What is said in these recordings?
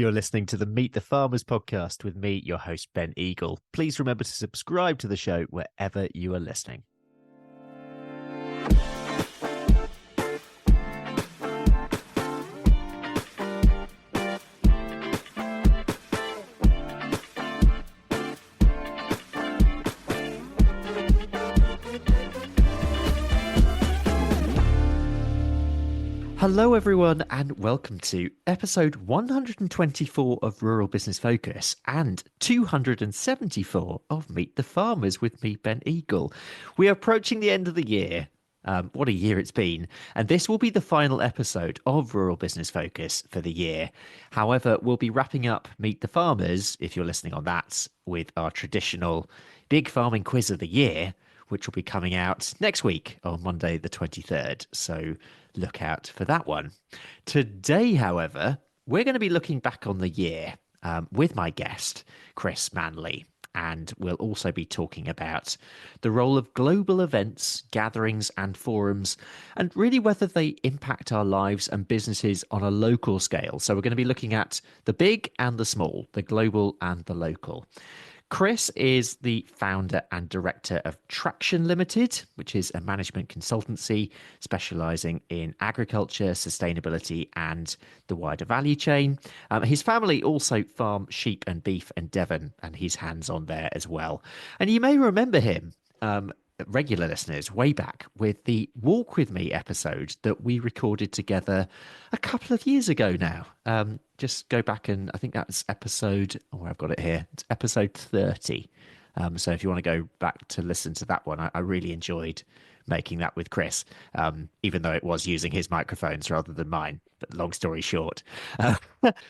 You're listening to the Meet the Farmers podcast with me, your host, Ben Eagle. Please remember to subscribe to the show wherever you are listening. Hello, everyone, and welcome to episode 124 of Rural Business Focus and 274 of Meet the Farmers with me, Ben Eagle. We are approaching the end of the year. What a year it's been. And this will be the final episode of Rural Business Focus for the year. However, we'll be wrapping up Meet the Farmers, if you're listening on that, with our traditional Big Farming Quiz of the Year, which will be coming out next week on Monday, the 23rd. So look out for that one. Today, however, we're going to be looking back on the year with my guest, Chris Manley. And we'll also be talking about the role of global events, gatherings and forums, and really whether they impact our lives and businesses on a local scale. So we're going to be looking at the big and the small, the global and the local. Chris is the founder and director of Traction Limited, which is a management consultancy specializing in agriculture, sustainability, and the wider value chain. His family also farm sheep and beef in Devon, and he's hands-on there as well. And you may remember him, regular listeners, way back with the Walk With Me episode that we recorded together a couple of years ago now. Just go back and I think that's episode, I've got it here. It's episode 30. So if you want to go back to listen to that one, I really enjoyed making that with Chris, even though it was using his microphones rather than mine. But long story short.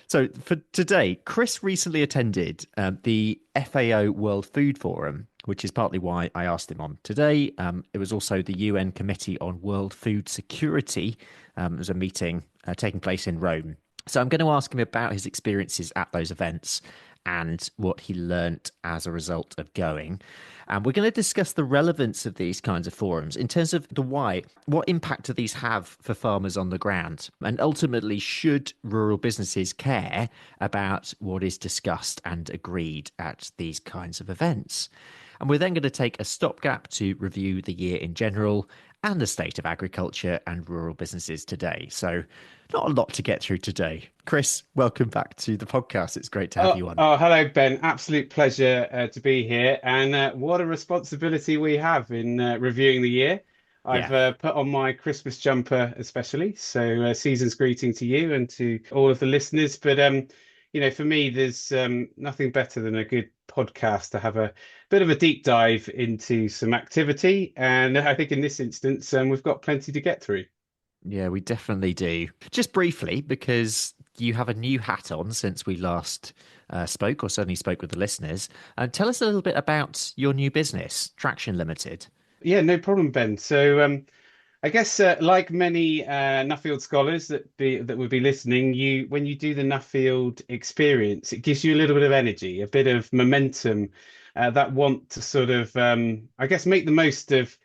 So for today, Chris recently attended the FAO World Food Forum, which is partly why I asked him on today. It was also the UN Committee on World Food Security. It was a meeting taking place in Rome. So I'm going to ask him about his experiences at those events and what he learnt as a result of going. And we're going to discuss the relevance of these kinds of forums in terms of the why. What impact do these have for farmers on the ground? And ultimately, should rural businesses care about what is discussed and agreed at these kinds of events? And we're then going to take a stopgap to review the year in general and the state of agriculture and rural businesses today. So not a lot to get through today. Chris, welcome back to the podcast. It's great to have you on. Oh, hello, Ben. Absolute pleasure to be here. And what a responsibility we have in reviewing the year. I've put on my Christmas jumper especially. So season's greeting to you and to all of the listeners. But, for me, there's nothing better than a good podcast to have a bit of a deep dive into some activity. And I think in this instance, we've got plenty to get through. Yeah, we definitely do. Just briefly, because you have a new hat on since we last spoke, or certainly spoke with the listeners. Tell us a little bit about your new business, Traction Limited. Yeah, no problem, Ben. So I guess like many Nuffield scholars that would be listening, when you do the Nuffield experience, it gives you a little bit of energy, a bit of momentum that want to sort of, I guess, make the most of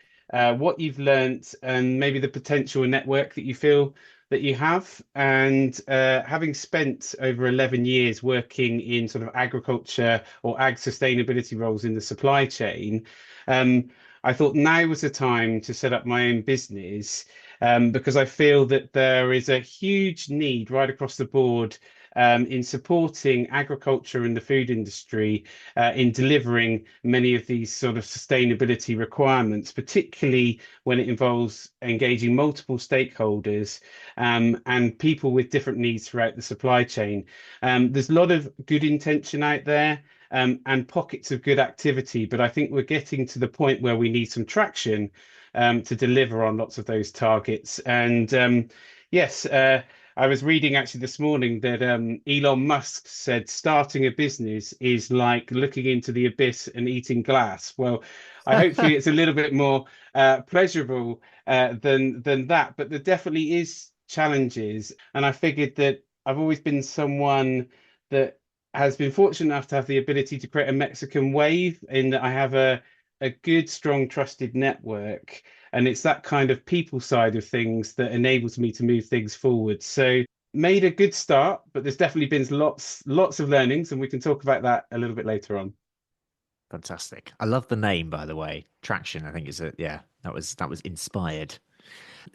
what you've learnt and maybe the potential network that you feel that you have. And having spent over 11 years working in sort of agriculture or ag sustainability roles in the supply chain, I thought now was the time to set up my own business because I feel that there is a huge need right across the board in supporting agriculture and the food industry in delivering many of these sort of sustainability requirements, particularly when it involves engaging multiple stakeholders and people with different needs throughout the supply chain. There's a lot of good intention out there. And pockets of good activity, but I think we're getting to the point where we need some traction to deliver on lots of those targets. And yes, I was reading actually this morning that Elon Musk said starting a business is like looking into the abyss and eating glass. Well, hopefully it's a little bit more pleasurable than that, but there definitely is challenges. And I figured that I've always been someone that has been fortunate enough to have the ability to create a Mexican wave in that I have a good, strong, trusted network. And it's that kind of people side of things that enables me to move things forward. So made a good start, but there's definitely been lots of learnings, and we can talk about that a little bit later on. Fantastic. I love the name, by the way. Traction, I think is a yeah, that was inspired.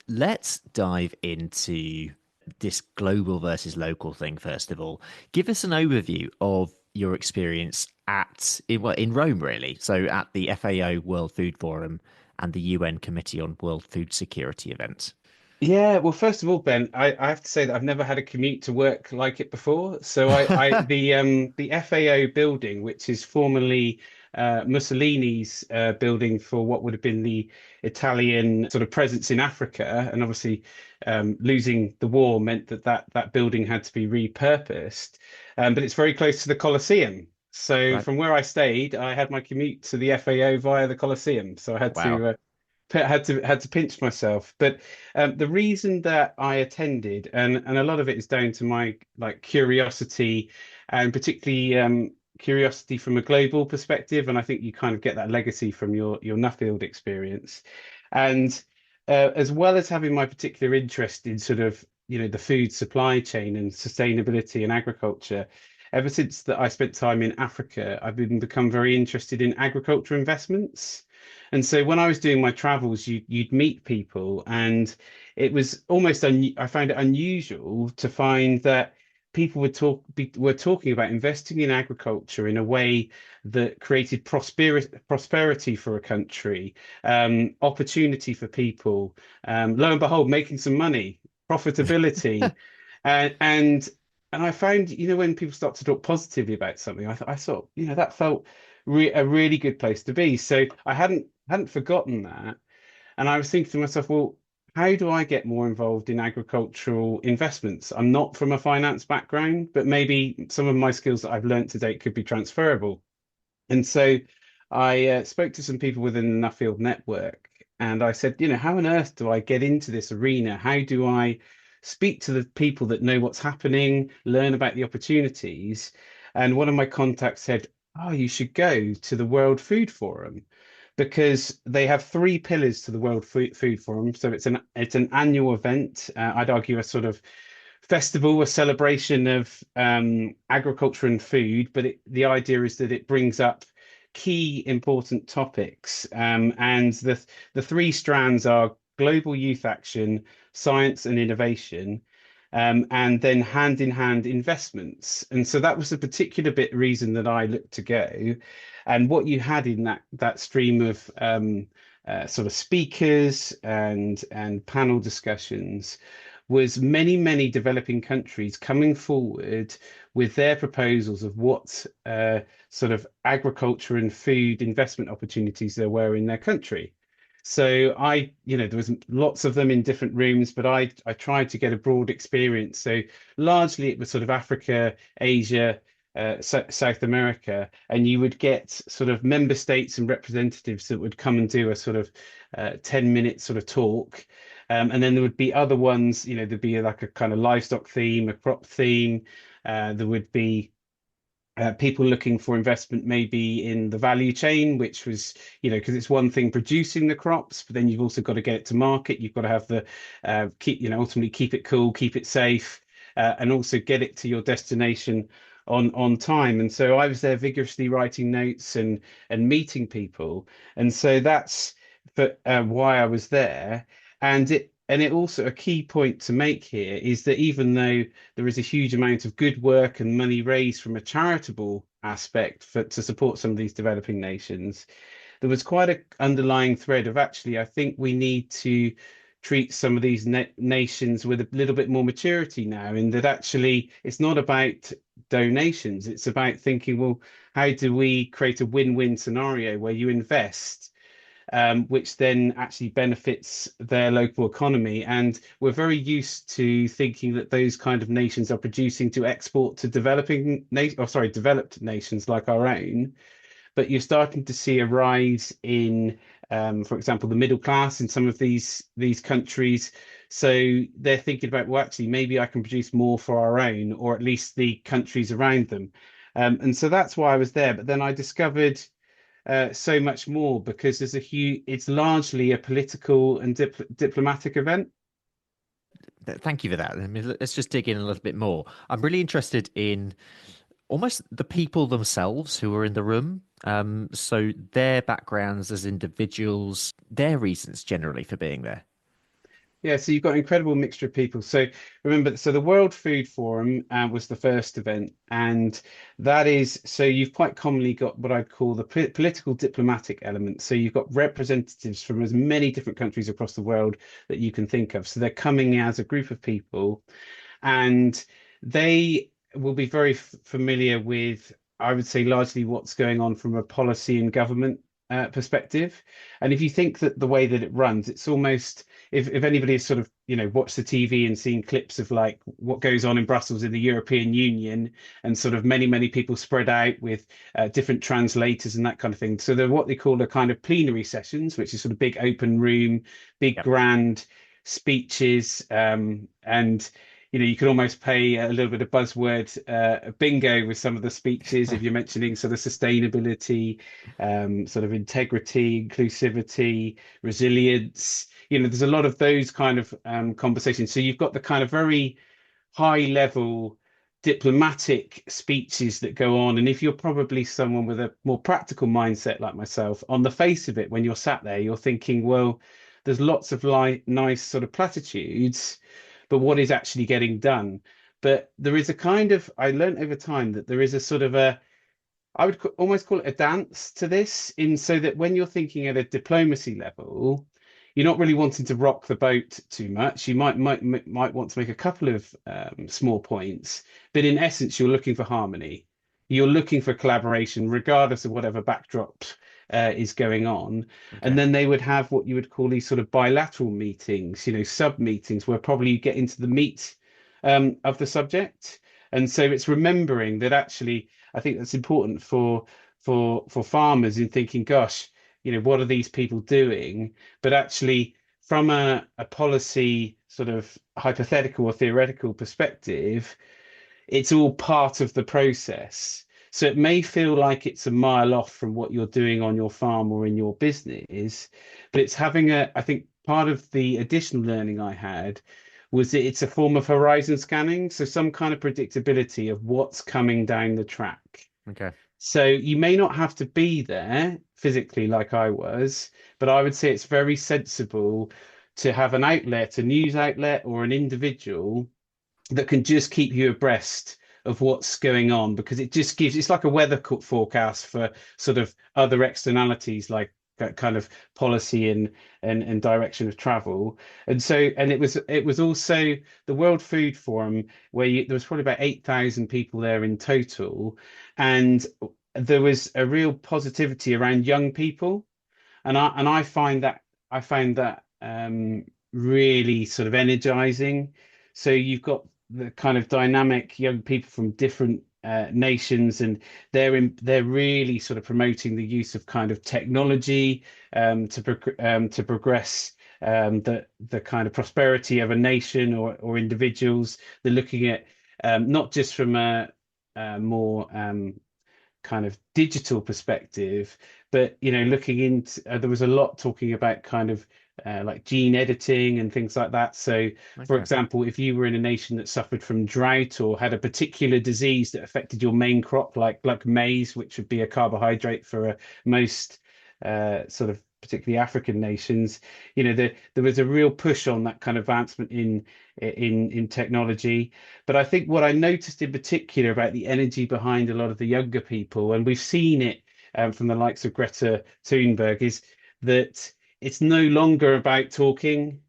Let's dive into this global versus local thing first of all. Give us an overview of your experience in Rome, really. So at the FAO World Food Forum and the UN Committee on World Food Security event. Yeah, well, first of all, Ben, I have to say that I've never had a commute to work like it before. So the FAO building, which is formerly Mussolini's building for what would have been the Italian sort of presence in Africa, and obviously losing the war meant that that building had to be repurposed. But it's very close to the Colosseum. So Right. from where I stayed, I had my commute to the FAO via the Colosseum. So I had Wow. to had to pinch myself. But the reason that I attended, and a lot of it is down to my like curiosity, and particularly curiosity from a global perspective, and I think you kind of get that legacy from your Nuffield experience, and as well as having my particular interest in sort of the food supply chain and sustainability and agriculture. Ever since that I spent time in Africa, I've become very interested in agriculture investments. And so when I was doing my travels, you'd meet people, and it was almost I found it unusual to find that people were talking about investing in agriculture in a way that created prosperity for a country, opportunity for people, lo and behold, making some money, profitability, and and I found, when people start to talk positively about something, I thought, that felt a really good place to be. So I hadn't forgotten that. And I was thinking to myself, well, how do I get more involved in agricultural investments? I'm not from a finance background, but maybe some of my skills that I've learned to date could be transferable. And so I spoke to some people within the Nuffield network, and I said, how on earth do I get into this arena? How do I speak to the people that know what's happening, learn about the opportunities? And one of my contacts said, oh, you should go to the World Food Forum because they have three pillars to the Food Forum. So it's an annual event. I'd argue a sort of festival, a celebration of agriculture and food, but the idea is that it brings up key important topics. And the three strands are global youth action, science and innovation, and then hand in hand investments. And so that was the particular bit reason that I looked to go. And what you had in that stream of sort of speakers and panel discussions was many developing countries coming forward with their proposals of what sort of agriculture and food investment opportunities there were in their country. So there was lots of them in different rooms, but I tried to get a broad experience. So largely it was sort of Africa, Asia, South America, and you would get sort of member states and representatives that would come and do a sort of 10-minute sort of talk. And then there would be other ones, there'd be like a kind of livestock theme, a crop theme. There would be people looking for investment maybe in the value chain, which was, because it's one thing producing the crops, but then you've also got to get it to market. You've got to have the ultimately keep it cool, keep it safe, and also get it to your destination on time. And so I was there vigorously writing notes and meeting people. And so that's why I was there. And it also a key point to make here is that even though there is a huge amount of good work and money raised from a charitable aspect to support some of these developing nations, there was quite an underlying thread of actually, I think we need to treat some of these nations with a little bit more maturity now, in that actually it's not about donations, it's about thinking, well, how do we create a win-win scenario where you invest? Which then actually benefits their local economy. And we're very used to thinking that those kind of nations are producing to export to developed nations like our own. But you're starting to see a rise in, for example, the middle class in some of these countries. So they're thinking about, well, actually, maybe I can produce more for our own, or at least the countries around them. And so that's why I was there. But then I discovered so much more because it's largely a political and diplomatic event. Thank you for that. I mean, let's just dig in a little bit more. I'm really interested in almost the people themselves who are in the room. So their backgrounds as individuals, their reasons generally for being there. Yeah, so you've got an incredible mixture of people. So remember, so the World Food Forum was the first event, and that is so you've quite commonly got what I'd call the political diplomatic element. So you've got representatives from as many different countries across the world that you can think of. So they're coming as a group of people, and they will be very familiar with, I would say, largely what's going on from a policy and government perspective. And if you think that the way that it runs, it's almost if anybody has sort of watched the TV and seen clips of like what goes on in Brussels in the European Union and sort of many people spread out with different translators and that kind of thing. So they're what they call a kind of plenary sessions, which is sort of big open room, big Yep. grand speeches, and you can almost play a little bit of buzzword bingo with some of the speeches if you're mentioning sort of sustainability, sort of integrity, inclusivity, resilience. There's a lot of those kind of conversations. So you've got the kind of very high level diplomatic speeches that go on. And if you're probably someone with a more practical mindset like myself, on the face of it, when you're sat there, you're thinking, well, there's lots of nice sort of platitudes, but what is actually getting done? But there is a kind of, I learned over time that there is a sort of I would almost call it a dance to this, in so that when you're thinking at a diplomacy level, you're not really wanting to rock the boat too much. You might want to make a couple of small points, but in essence, you're looking for harmony. You're looking for collaboration, regardless of whatever backdrop is going on. And Okay. then they would have what you would call these sort of bilateral meetings, sub meetings, where probably you get into the meat of the subject. And so it's remembering that actually I think that's important for farmers in thinking, gosh, what are these people doing? But actually, from a policy sort of hypothetical or theoretical perspective, it's all part of the process. So it may feel like it's a mile off from what you're doing on your farm or in your business, but it's having I think part of the additional learning I had was that it's a form of horizon scanning. So some kind of predictability of what's coming down the track. Okay. So you may not have to be there physically like I was, but I would say it's very sensible to have an outlet, a news outlet, or an individual that can just keep you abreast of what's going on, because it just gives it's like a weather forecast for sort of other externalities like that kind of policy and direction of travel. And it was also the World Food Forum, where there was probably about 8,000 people there in total, and there was a real positivity around young people, and I find that really sort of energizing. So you've got the kind of dynamic young people from different nations, and they're really sort of promoting the use of kind of technology to progress the kind of prosperity of a nation or individuals. They're looking at not just from a more kind of digital perspective, but looking into there was a lot talking about kind of like gene editing and things like that. So, for Okay. example, if you were in a nation that suffered from drought or had a particular disease that affected your main crop, like maize, which would be a carbohydrate for most sort of particularly African nations, there was a real push on that kind of advancement in technology. But I think what I noticed in particular about the energy behind a lot of the younger people, and we've seen it from the likes of Greta Thunberg, is that it's no longer about talking.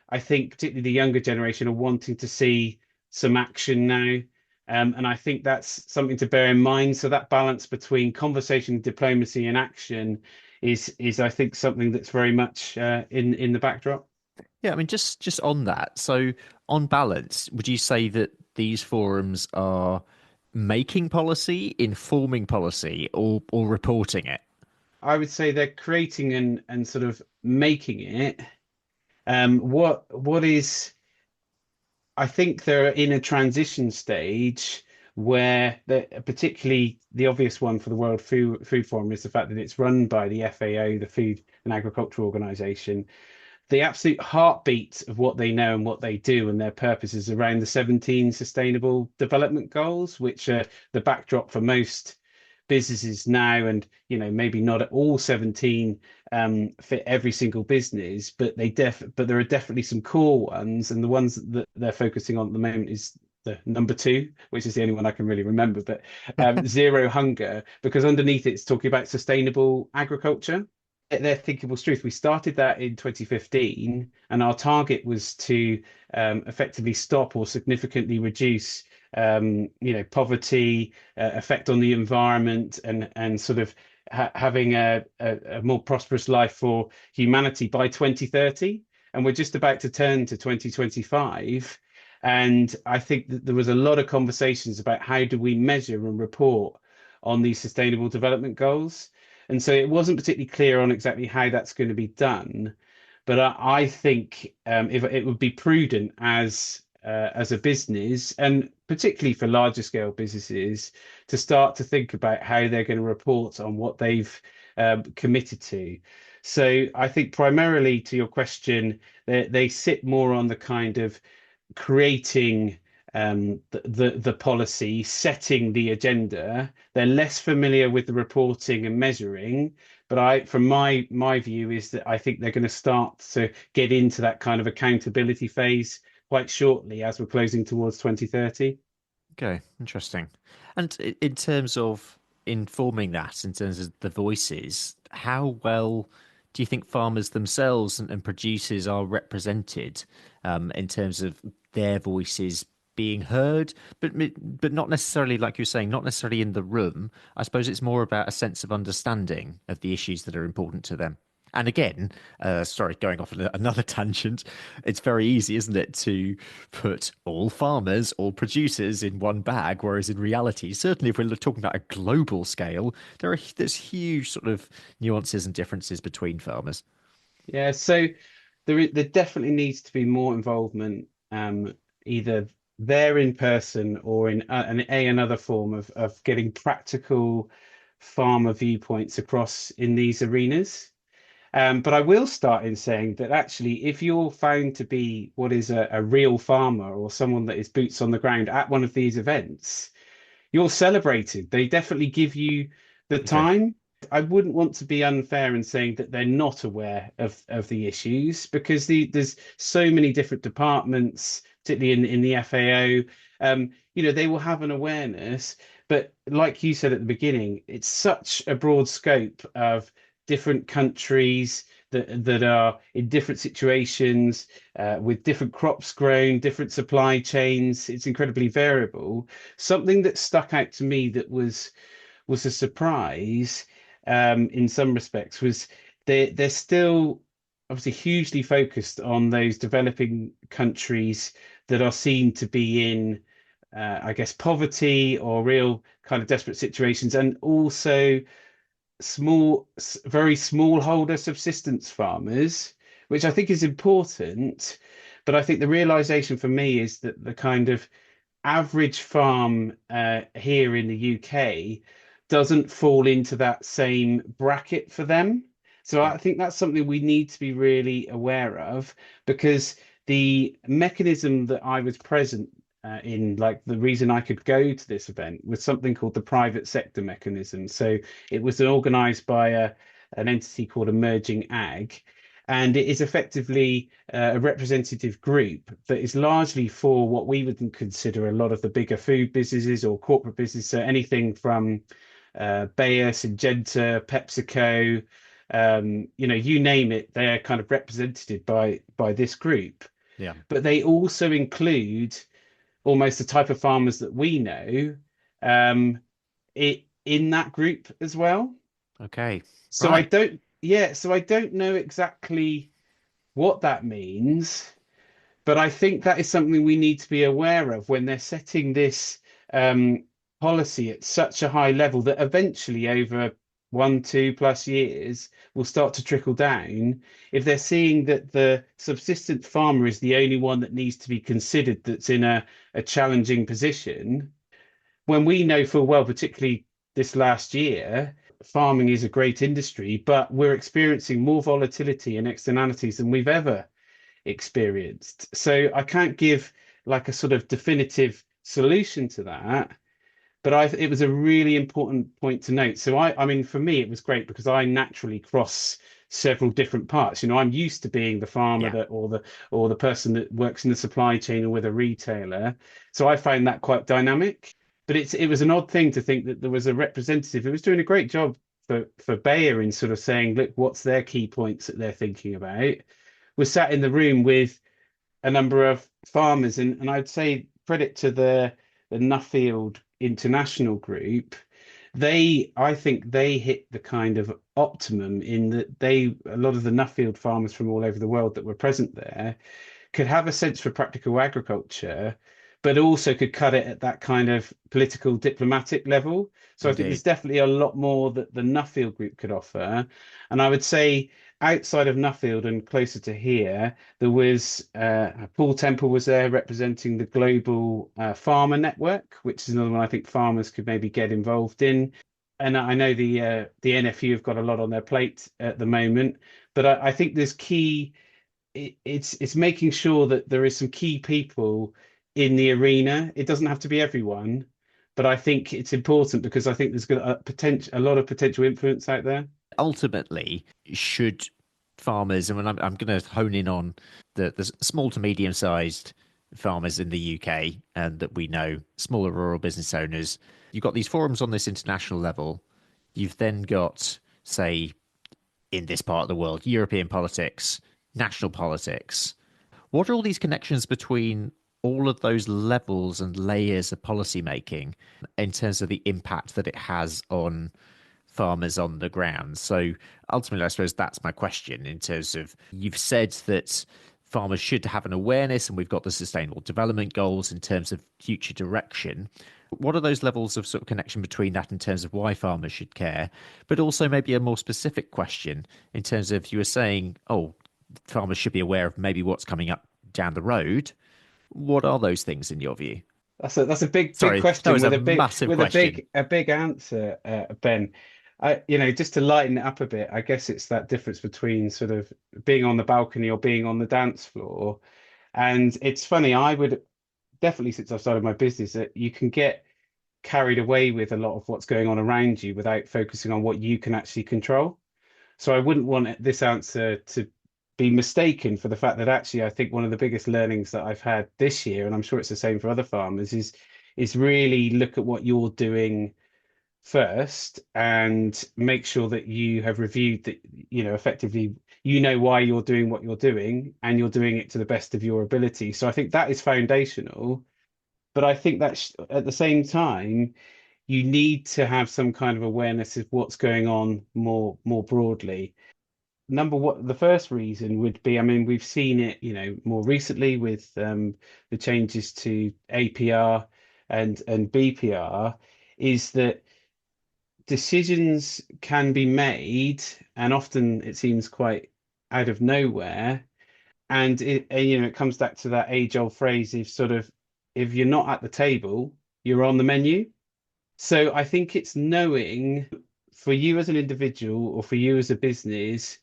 I think particularly the younger generation are wanting to see some action now. And I think that's something to bear in mind. So that balance between conversation, diplomacy, and action is I think something that's very much in the backdrop. Yeah, I mean, just on that. So, on balance, would you say that these forums are making policy, informing policy, or reporting it? I would say they're creating and sort of making it. What is I think they're in a transition stage where particularly the obvious one for the World Food Forum is the fact that it's run by the FAO, the Food and Agriculture Organization, the absolute heartbeat of what they know and what they do and their purpose is around the 17 Sustainable Development Goals, which are the backdrop for most businesses now. And, maybe not at all 17 fit every single business, but but there are definitely some core ones. And the ones that they're focusing on at the moment is the number two, which is the only one I can really remember, but zero hunger, because underneath it's talking about sustainable agriculture. Their thinkable truth. We started that in 2015, and our target was to effectively stop or significantly reduce, poverty, effect on the environment, and sort of having a more prosperous life for humanity by 2030. And we're just about to turn to 2025. And I think that there was a lot of conversations about how do we measure and report on these sustainable development goals. And so it wasn't particularly clear on exactly how that's going to be done. But I think if it would be prudent as a business, and particularly for larger scale businesses, to start to think about how they're going to report on what they've committed to. So I think primarily to your question, they sit more on the kind of creating the policy, setting the agenda. They're less familiar with the reporting and measuring, but from my view is that I think they're going to start to get into that kind of accountability phase quite shortly as we're closing towards 2030. Okay, interesting. And in terms of informing that, in terms of the voices, how well do you think farmers themselves and producers are represented in terms of their voices being heard, but not necessarily, like you're saying, not necessarily in the room. I suppose it's more about a sense of understanding of the issues that are important to them. And again, sorry, going off on another tangent, it's very easy, isn't it, to put all farmers, all producers in one bag, whereas in reality, certainly if we're talking about a global scale, there's huge sort of nuances and differences between farmers. Yeah, so there definitely needs to be more involvement, either there in person or in another form of getting practical farmer viewpoints across in these arenas. But I will start in saying that actually, if you're found to be what is a real farmer or someone that is boots on the ground at one of these events, you're celebrated. They definitely give you the Okay. time. I wouldn't want to be unfair in saying that they're not aware of the issues, because there's so many different departments, particularly in the FAO. They will have an awareness, but like you said at the beginning, it's such a broad scope of different countries that are in different situations, with different crops grown, different supply chains. It's incredibly variable. Something that stuck out to me that was a surprise, in some respects, was they're still obviously hugely focused on those developing countries that are seen to be in, I guess, poverty or real kind of desperate situations, and also very smallholder subsistence farmers, which I think is important. But I think the realization for me is that the kind of average farm here in the UK doesn't fall into that same bracket for them. So Yeah. I think that's something we need to be really aware of, because the mechanism that I was present in, like the reason I could go to this event, was something called the private sector mechanism. So it was organized by an entity called Emerging Ag. And it is effectively a representative group that is largely for what we would consider a lot of the bigger food businesses or corporate businesses. So anything from Bayer, Syngenta, PepsiCo, you name it, they're kind of represented by this group. Yeah. But they also include almost the type of farmers that we know, um, in that group as well. Okay. So Right. I don't know exactly what that means, but I think that is something we need to be aware of when they're setting this um, policy at such a high level that eventually, over 1, 2+ years, will start to trickle down. If they're seeing that the subsistence farmer is the only one that needs to be considered that's in a challenging position, when we know full well, particularly this last year, farming is a great industry, but we're experiencing more volatility and externalities than we've ever experienced. So I can't give like a sort of definitive solution to that, but it was a really important point to note. So I mean, for me, it was great because I naturally cross several different parts. You know, I'm used to being the farmer Yeah. that, or the person that works in the supply chain or with a retailer. So I found that quite dynamic. But it was an odd thing to think that there was a representative who was doing a great job for Bayer in sort of saying, look, what's their key points that they're thinking about. Was sat in the room with a number of farmers, and I'd say credit to the Nuffield International Group. I think they hit the kind of optimum in that a lot of the Nuffield farmers from all over the world that were present there could have a sense for practical agriculture, but also could cut it at that kind of political diplomatic level. So I think there's Indeed. definitely a lot more that the Nuffield group could offer. And I would say outside of Nuffield and closer to here, there was Paul Temple was there representing the Global Farmer Network, which is another one I think farmers could maybe get involved in. And I know the NFU have got a lot on their plate at the moment, but I think there's key it's making sure that there is some key people in the arena. It doesn't have to be everyone, but I think it's important because I think there's got a lot of potential influence out there. Ultimately, should farmers, and I'm going to hone in on the small to medium sized farmers in the UK and that we know, smaller rural business owners, you've got these forums on this international level. You've then got, say, in this part of the world, European politics, national politics. What are all these connections between all of those levels and layers of policy making in terms of the impact that it has on farmers on the ground? So ultimately, I suppose that's my question in terms of you've said that farmers should have an awareness and we've got the sustainable development goals in terms of future direction. What are those levels of sort of connection between that in terms of why farmers should care? But also maybe a more specific question in terms of you were saying, oh, farmers should be aware of maybe what's coming up down the road. What are those things in your view? That's a big Sorry, that question was a massive question. a big answer, Ben. Just to lighten it up a bit, I guess it's that difference between sort of being on the balcony or being on the dance floor. And it's funny, I would definitely, since I've started my business, that you can get carried away with a lot of what's going on around you without focusing on what you can actually control. So I wouldn't want this answer to be mistaken for the fact that actually I think one of the biggest learnings that I've had this year, and I'm sure it's the same for other farmers, is really look at what you're doing first and make sure that you have reviewed that, effectively you know why you're doing what you're doing and you're doing it to the best of your ability. So I think that is foundational. But I think that at the same time, you need to have some kind of awareness of what's going on more broadly. Number one, the first reason would be, I mean, we've seen it, more recently with the changes to APR and BPR, is that decisions can be made, and often it seems quite out of nowhere. And it comes back to that age-old phrase of sort of, if you're not at the table, you're on the menu. So I think it's knowing for you as an individual or for you as a business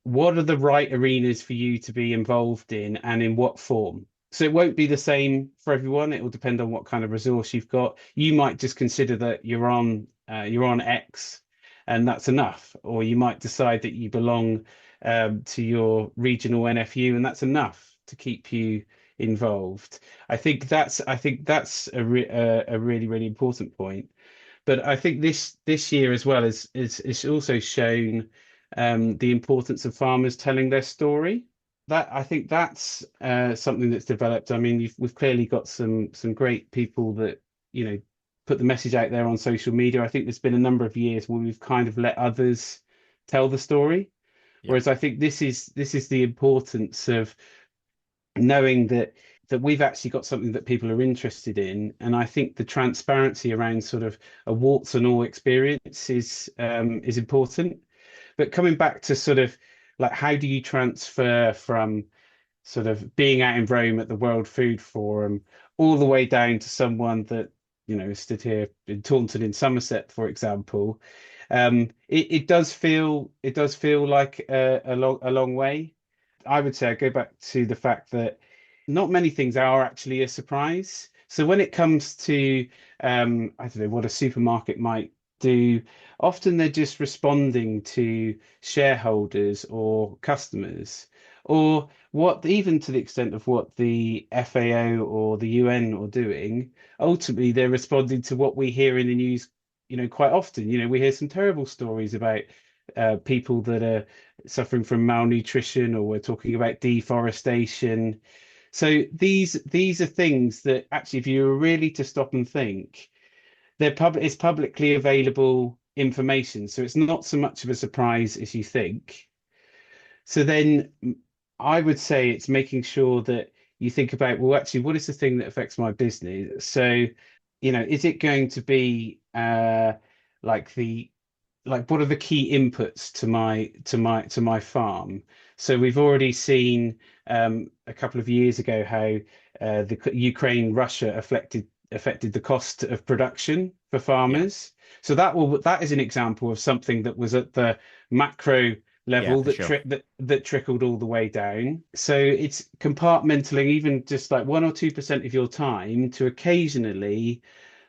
what are the right arenas for you to be involved in and in what form? So it won't be the same for everyone. It will depend on what kind of resource you've got. You might just consider that you're on X and that's enough, or you might decide that you belong to your regional NFU and that's enough to keep you involved. I think that's a really really important point. But I think this year as well is also shown the importance of farmers telling their story. That I think that's something that's developed. I mean, we've clearly got some great people that put the message out there on social media. I think there's been a number of years where we've kind of let others tell the story. Yeah. Whereas I think this is the importance of knowing that we've actually got something that people are interested in. And I think the transparency around sort of a warts and all experience is important. But coming back to sort of like how do you transfer from sort of being out in Rome at the World Food Forum all the way down to someone that stood here in Taunton in Somerset, for example, it does feel like a long way. I would say I go back to the fact that not many things are actually a surprise. So when it comes to I don't know what a supermarket might do, often they're just responding to shareholders or customers, or what even to the extent of what the FAO or the UN are doing. Ultimately, they're responding to what we hear in the news, quite often. We hear some terrible stories about people that are suffering from malnutrition, or we're talking about deforestation. So these are things that actually, if you were really to stop and think, it's publicly available information. So it's not so much of a surprise as you think. So then I would say it's making sure that you think about, well, actually, what is the thing that affects my business? So, is it going to be like the what are the key inputs to my farm? So we've already seen a couple of years ago how the Ukraine Russia affected the cost of production for Yeah. farmers. So that is an example of something that was at the macro Yeah, level for sure. that trickled all the way down. So it's compartmentalizing even just like 1 or 2% of your time to occasionally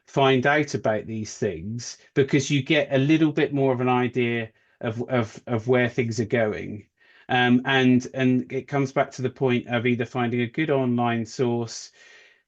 find out about these things, because you get a little bit more of an idea of where things are going. And it comes back to the point of either finding a good online source,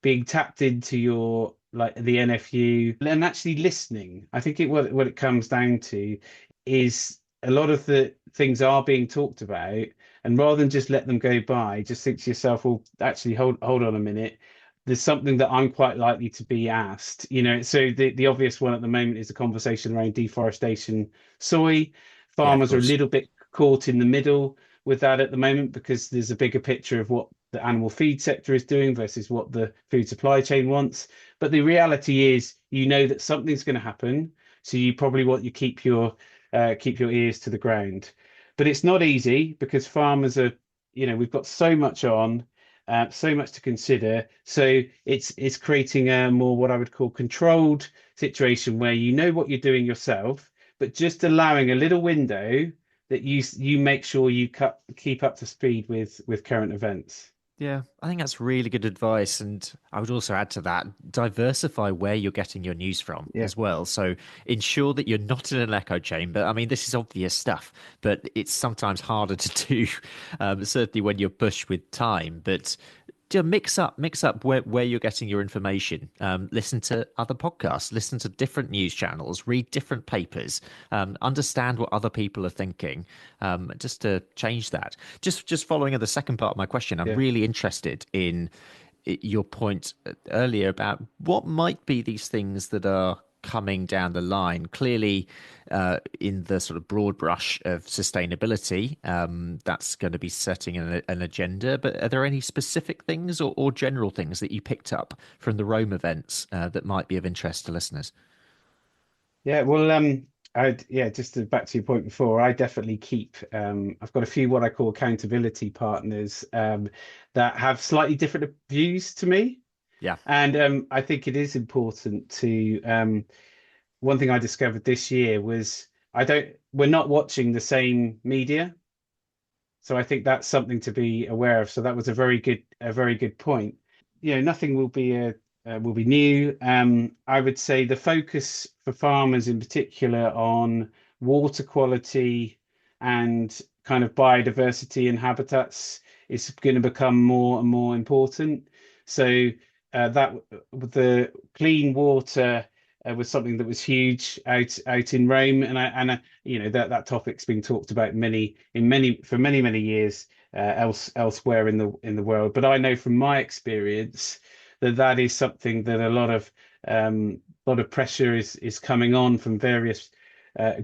being tapped into your like the NFU, and actually listening. I think what it comes down to is a lot of the things are being talked about, and rather than just let them go by, just think to yourself, well, actually hold on a minute. There's something that I'm quite likely to be asked. So the obvious one at the moment is the conversation around deforestation, soy. Yeah, of Farmers are a course. little bit caught in the middle with that at the moment, because there's a bigger picture of what the animal feed sector is doing versus what the food supply chain wants. But the reality is, that something's going to happen, so you probably want you keep your ears to the ground. But it's not easy, because farmers are, we've got so much on, so much to consider. So it's creating a more what I would call controlled situation, where you know what you're doing yourself, but just allowing a little window that you make sure you keep up to speed with current events. Yeah, I think that's really good advice. And I would also add to that, diversify where you're getting your news from Yeah. as well. So ensure that you're not in an echo chamber. I mean, this is obvious stuff, but it's sometimes harder to do, certainly when you're pushed with time. But to mix up where you're getting your information. Listen to other podcasts, listen to different news channels, read different papers, understand what other people are thinking, just to change that. Just following on the second part of my question, I'm Yeah. really interested in your point earlier about what might be these things that are coming down the line. Clearly, in the sort of broad brush of sustainability, that's going to be setting an agenda. But are there any specific things or general things that you picked up from the Rome events that might be of interest to listeners? Yeah, well, just back to your point before, I definitely I've got a few what I call accountability partners that have slightly different views to me. Yeah. And I think it is important one thing I discovered this year was we're not watching the same media. So I think that's something to be aware of. So that was a very good point. Nothing will be new. I would say the focus for farmers in particular on water quality and kind of biodiversity and habitats is going to become more and more important. So that the clean water was something that was huge out in Rome, and that topic's been talked about for many years elsewhere in the world. But I know from my experience that is something that a lot of pressure is coming on from various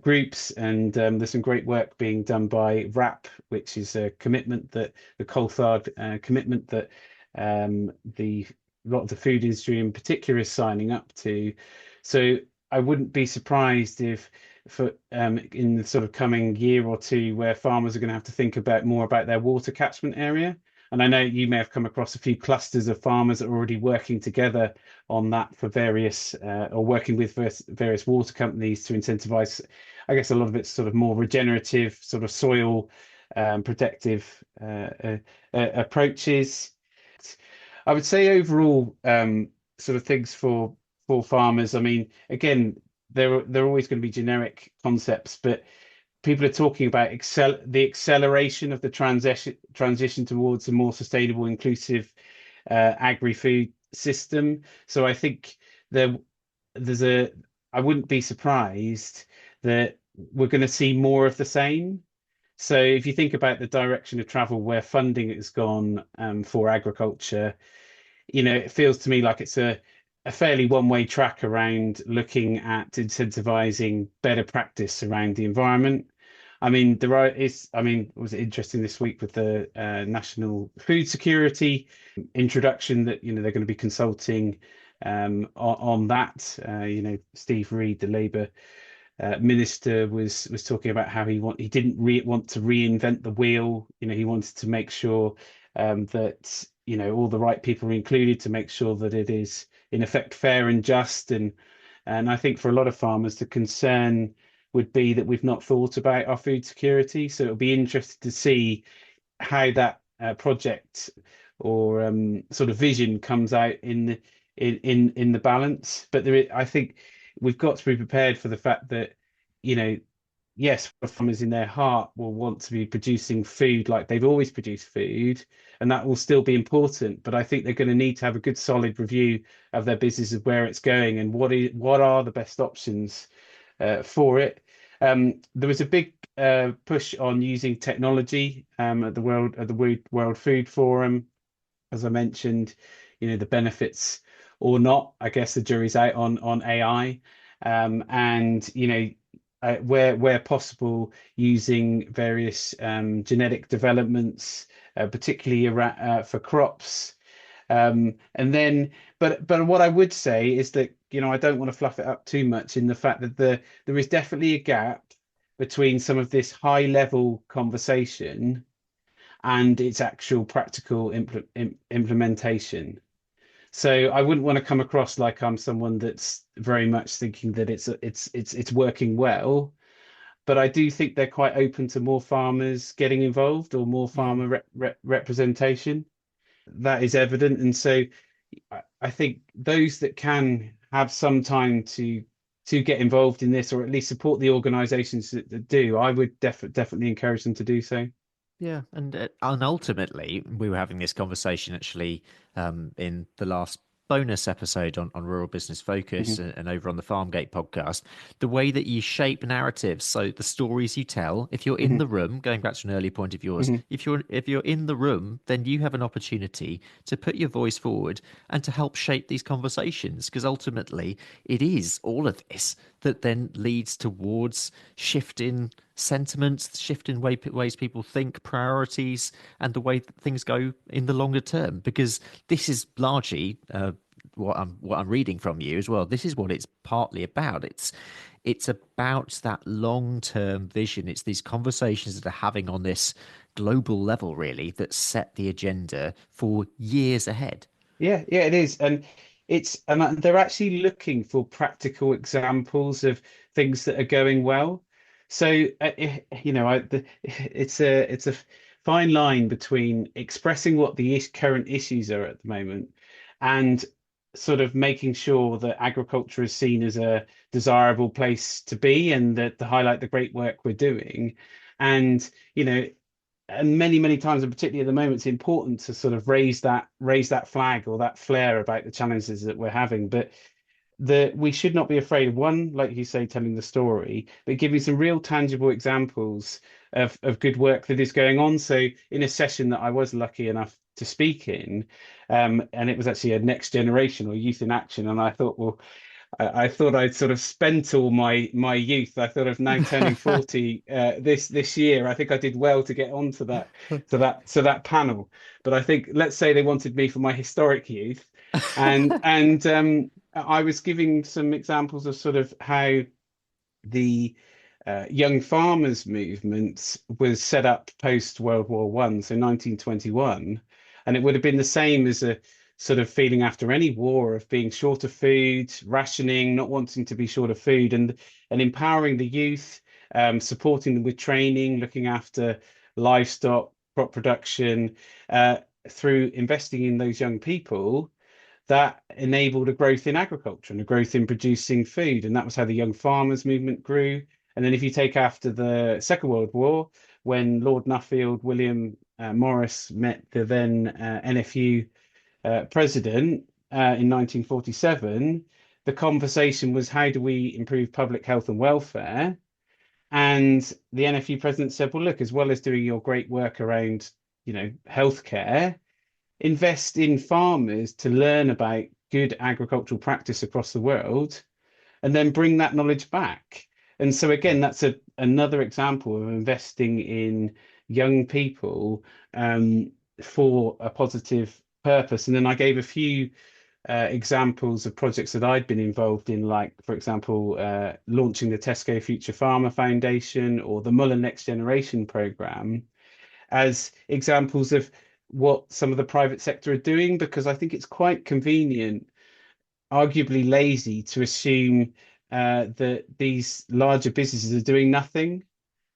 groups, and there's some great work being done by RAP, which is a commitment that the Coulthard commitment that the a lot of the food industry in particular is signing up to. So I wouldn't be surprised if for in the sort of coming year or two, where farmers are going to have to think about more about their water catchment area. And I know you may have come across a few clusters of farmers that are already working together on that for various or working with various water companies to incentivize, I guess, a lot of it's sort of more regenerative, sort of soil protective approaches. I would say overall, sort of things for farmers. I mean, again, there are always going to be generic concepts, but people are talking about the acceleration of the transition towards a more sustainable, inclusive agri-food system. So I think there there's a I wouldn't be surprised that we're going to see more of the same. So if you think about the direction of travel where funding has gone for agriculture, it feels to me like it's a fairly one-way track around looking at incentivizing better practice around the environment. I mean, it was interesting this week with the National Food Security introduction that, they're going to be consulting on that. Steve Reed, the Labour minister, was talking about how he didn't want to reinvent the wheel. He wanted to make sure that all the right people are included to make sure that it is in effect fair and just. And I think for a lot of farmers, the concern would be that we've not thought about our food security. So it'll be interesting to see how that project or sort of vision comes out in the balance. But I think we've got to be prepared for the fact that, you know, yes, farmers in their heart will want to be producing food like they've always produced food, and that will still be important. But I think they're going to need to have a good, solid review of their business, of where it's going and what are the best options for it. There was a big push on using technology at the World Food Forum, as I mentioned. The benefits or not. I guess the jury's out on AI, and where possible, using various genetic developments, particularly around, for crops. And then, but what I would say is that, I don't want to fluff it up too much in the fact that there is definitely a gap between some of this high level conversation and its actual practical implementation. So I wouldn't want to come across like I'm someone that's very much thinking that it's working well, but I do think they're quite open to more farmers getting involved or more Yeah. farmer representation. That is evident, and so I think those that can have some time to get involved in this, or at least support the organisations that do, I would definitely encourage them to do so. Yeah, and ultimately, we were having this conversation actually in the last bonus episode on Rural Business Focus, Mhm, and over on the Farmgate podcast. The way that you shape narratives, so the stories you tell. If you're in mhm, the room, going back to an earlier point of yours, mhm. if you're in the room, then you have an opportunity to put your voice forward and to help shape these conversations. Because ultimately, it is all of this that then leads towards shifting sentiments, shift in ways people think, priorities, and the way that things go in the longer term. Because this is largely what I'm reading from you as well. This is what it's partly about. It's about that long term vision. It's these conversations that are having on this global level, really, that set the agenda for years ahead. Yeah, yeah, it is, and they're actually looking for practical examples of things that are going well. So, it's a fine line between expressing what the current issues are at the moment, and sort of making sure that agriculture is seen as a desirable place to be, and that to highlight the great work we're doing. And you know, and many times, and particularly at the moment, it's important to sort of raise that flag or that flare about the challenges that we're having. But we should not be afraid of, one, like you say, telling the story, but giving some real tangible examples of good work that is going on. So in a session that I was lucky enough to speak in, and it was actually a next generation or youth in action, and I thought, well, I thought I'd sort of spent all my youth. I thought of now turning 40 this year. I think I did well to get onto that panel. But I think, let's say they wanted me for my historic youth, and I was giving some examples of sort of how the young farmers movement was set up post World War One, so 1921, And it would have been the same as a sort of feeling after any war of being short of food, rationing, not wanting to be short of food, and empowering the youth, supporting them with training, looking after livestock, crop production, uh, through investing in those young people that enabled a growth in agriculture and a growth in producing food. And that was how the young farmers movement grew. And then if you take after the Second World War, when Lord Nuffield, William Morris met the then NFU president in 1947, the conversation was how do we improve public health and welfare? And the NFU president said, well, look, as well as doing your great work around, healthcare, invest in farmers to learn about good agricultural practice across the world and then bring that knowledge back. And so again, that's another example of investing in young people for a positive purpose. And then I gave a few examples of projects that I'd been involved in, like, for example, launching the Tesco Future Farmer Foundation or the Muller Next Generation program as examples of what some of the private sector are doing, because I think it's quite convenient, arguably lazy, to assume that these larger businesses are doing nothing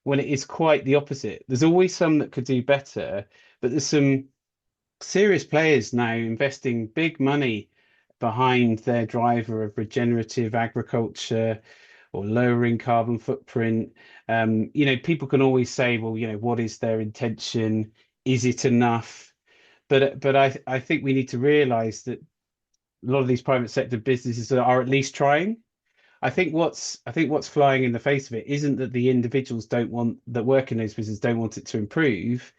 when it is quite the opposite. There's always some that could do better, but there's some serious players now investing big money behind their driver of regenerative agriculture or lowering carbon footprint. People can always say, well, what is their intention? Is it enough? But I think we need to realize that a lot of these private sector businesses are at least trying. I think what's flying in the face of it isn't that the individuals don't want that work in those businesses don't want it to improve.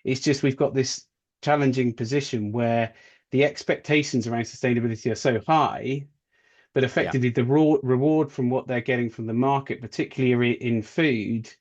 It's just we've got this challenging position where the expectations around sustainability are so high, but Yeah. effectively the reward from what they're getting from the market, particularly in food,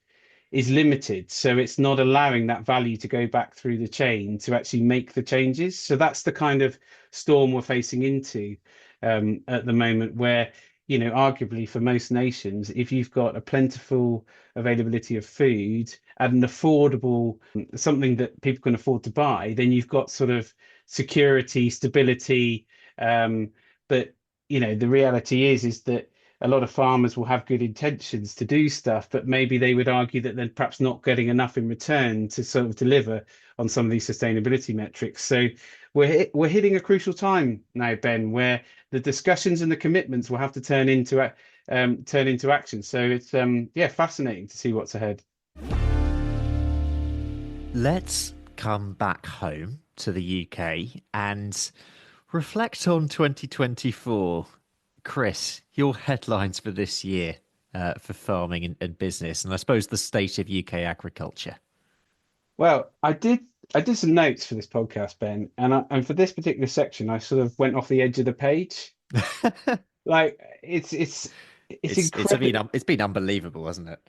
is limited. So it's not allowing that value to go back through the chain to actually make the changes. So that's the kind of storm we're facing into at the moment, where, arguably for most nations, if you've got a plentiful availability of food at an affordable, something that people can afford to buy, then you've got sort of security, stability. But the reality is that a lot of farmers will have good intentions to do stuff, but maybe they would argue that they're perhaps not getting enough in return to sort of deliver on some of these sustainability metrics. So we're hitting a crucial time now, Ben, where the discussions and the commitments will have to turn into action. So it's fascinating to see what's ahead. Let's come back home to the UK and reflect on 2024. Chris, your headlines for this year for farming and business, and I suppose the state of UK agriculture. Well, I did some notes for this podcast, Ben, and for this particular section, I sort of went off the edge of the page. Like it's incredible, It's been unbelievable, hasn't it?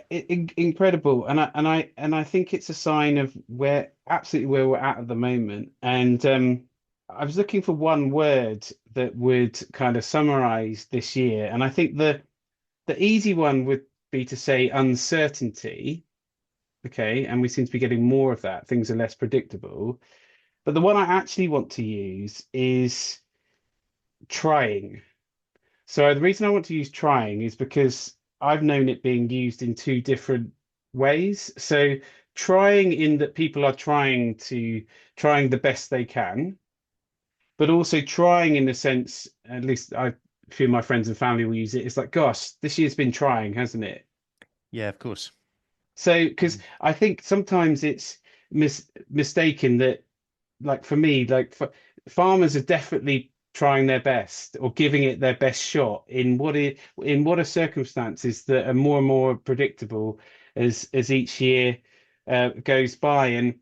incredible, and I think it's a sign of where we're at the moment. And I was looking for one word that would kind of summarize this year, and I think the easy one would be to say uncertainty. Okay, and we seem to be getting more of that. Things are less predictable. But the one I actually want to use is trying. So the reason I want to use trying is because I've known it being used in two different ways. So trying in that people are trying the best they can, but also trying in the sense, at least a few of my friends and family will use it. It's like, gosh, this year's been trying, hasn't it? Yeah, of course. So, because I think sometimes it's mistaken that, like for me, farmers are definitely trying their best or giving it their best shot in what are circumstances that are more and more predictable as each year goes by. And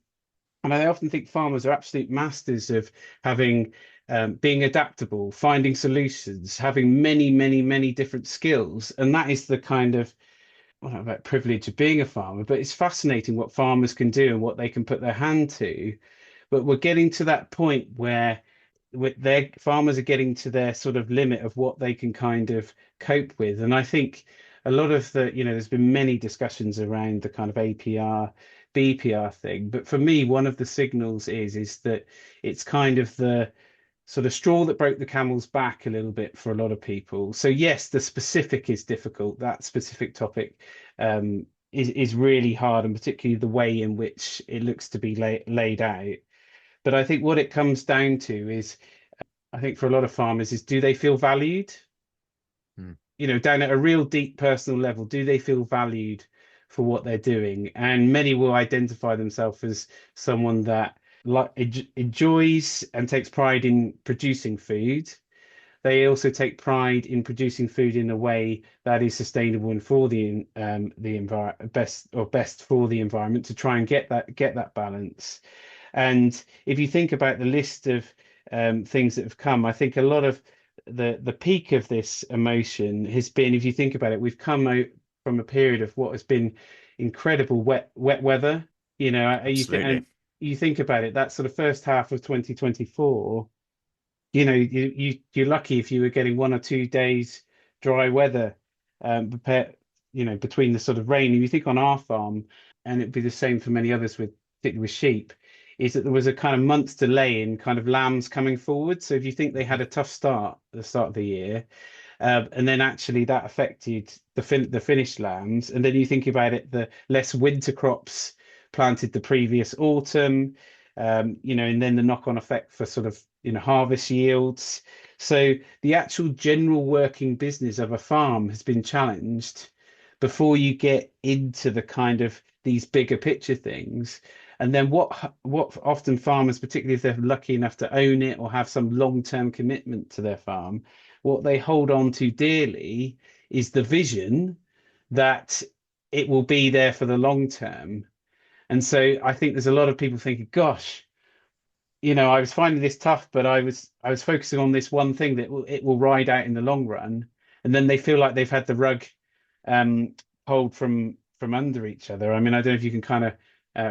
I often think farmers are absolute masters of having being adaptable, finding solutions, having many, many, many different skills, and that is the kind of, I don't know about privilege of being a farmer, but it's fascinating what farmers can do and what they can put their hand to. But we're getting to that point where their farmers are getting to their sort of limit of what they can kind of cope with. And I think a lot of there's been many discussions around the kind of APR BPR thing. But for me, one of the signals is that it's kind of the sort of straw that broke the camel's back a little bit for a lot of people. So yes, the specific is difficult. That specific topic is really hard, and particularly the way in which it looks to be laid out. But I think what it comes down to is, I think for a lot of farmers is, do they feel valued? Hmm. Down at a real deep personal level, do they feel valued for what they're doing? And many will identify themselves as someone that enjoys and takes pride in producing food. They also take pride in producing food in a way that is sustainable and for the best for the environment, to try and get that balance. And if you think about the list of things that have come, I think a lot of the peak of this emotion has been, if you think about it, we've come out from a period of what has been incredible wet weather. Absolutely. And you think about it, that sort of first half of 2024, you're lucky if you were getting 1 or 2 days dry weather, prepare, between the sort of rain. And you think on our farm, and it'd be the same for many others with, particularly with sheep, is that there was a kind of month's delay in kind of lambs coming forward. So if you think they had a tough start at the start of the year, and then actually that affected the finished lambs. And then you think about it, the less winter crops planted the previous autumn, and then the knock-on effect for sort of harvest yields. So the actual general working business of a farm has been challenged before you get into the kind of these bigger picture things. And then what often farmers, particularly if they're lucky enough to own it or have some long-term commitment to their farm, what they hold on to dearly is the vision that it will be there for the long term. And so I think there's a lot of people thinking, gosh, I was finding this tough, but I was focusing on this one thing that it will ride out in the long run. And then they feel like they've had the rug um pulled from under each other. I mean, I don't know if you can kind of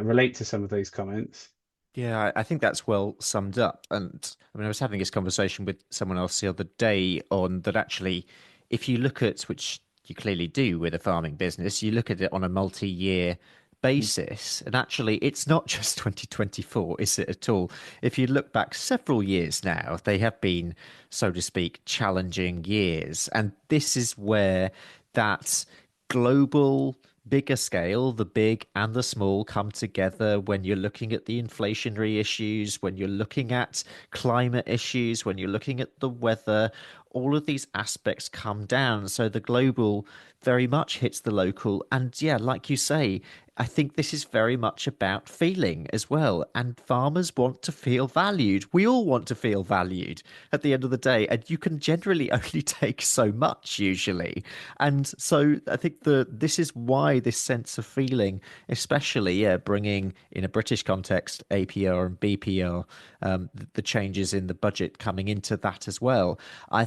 relate to some of those comments. Yeah, I think that's well summed up. And I mean, I was having this conversation with someone else the other day on that actually, if you look at, which you clearly do with a farming business, you look at it on a multi-year basis, and actually, it's not just 2024, is it at all? If you look back several years now, they have been, so to speak, challenging years. And this is where that global bigger scale, the big and the small come together when you're looking at the inflationary issues, when you're looking at climate issues, when you're looking at the weather, all of these aspects come down. So the global very much hits the local. And yeah, like you say, I think this is very much about feeling as well. And farmers want to feel valued. We all want to feel valued at the end of the day. And you can generally only take so much usually. And so I think this is why this sense of feeling, especially, yeah, bringing in a British context, APR and BPR, the changes in the budget coming into that as well. I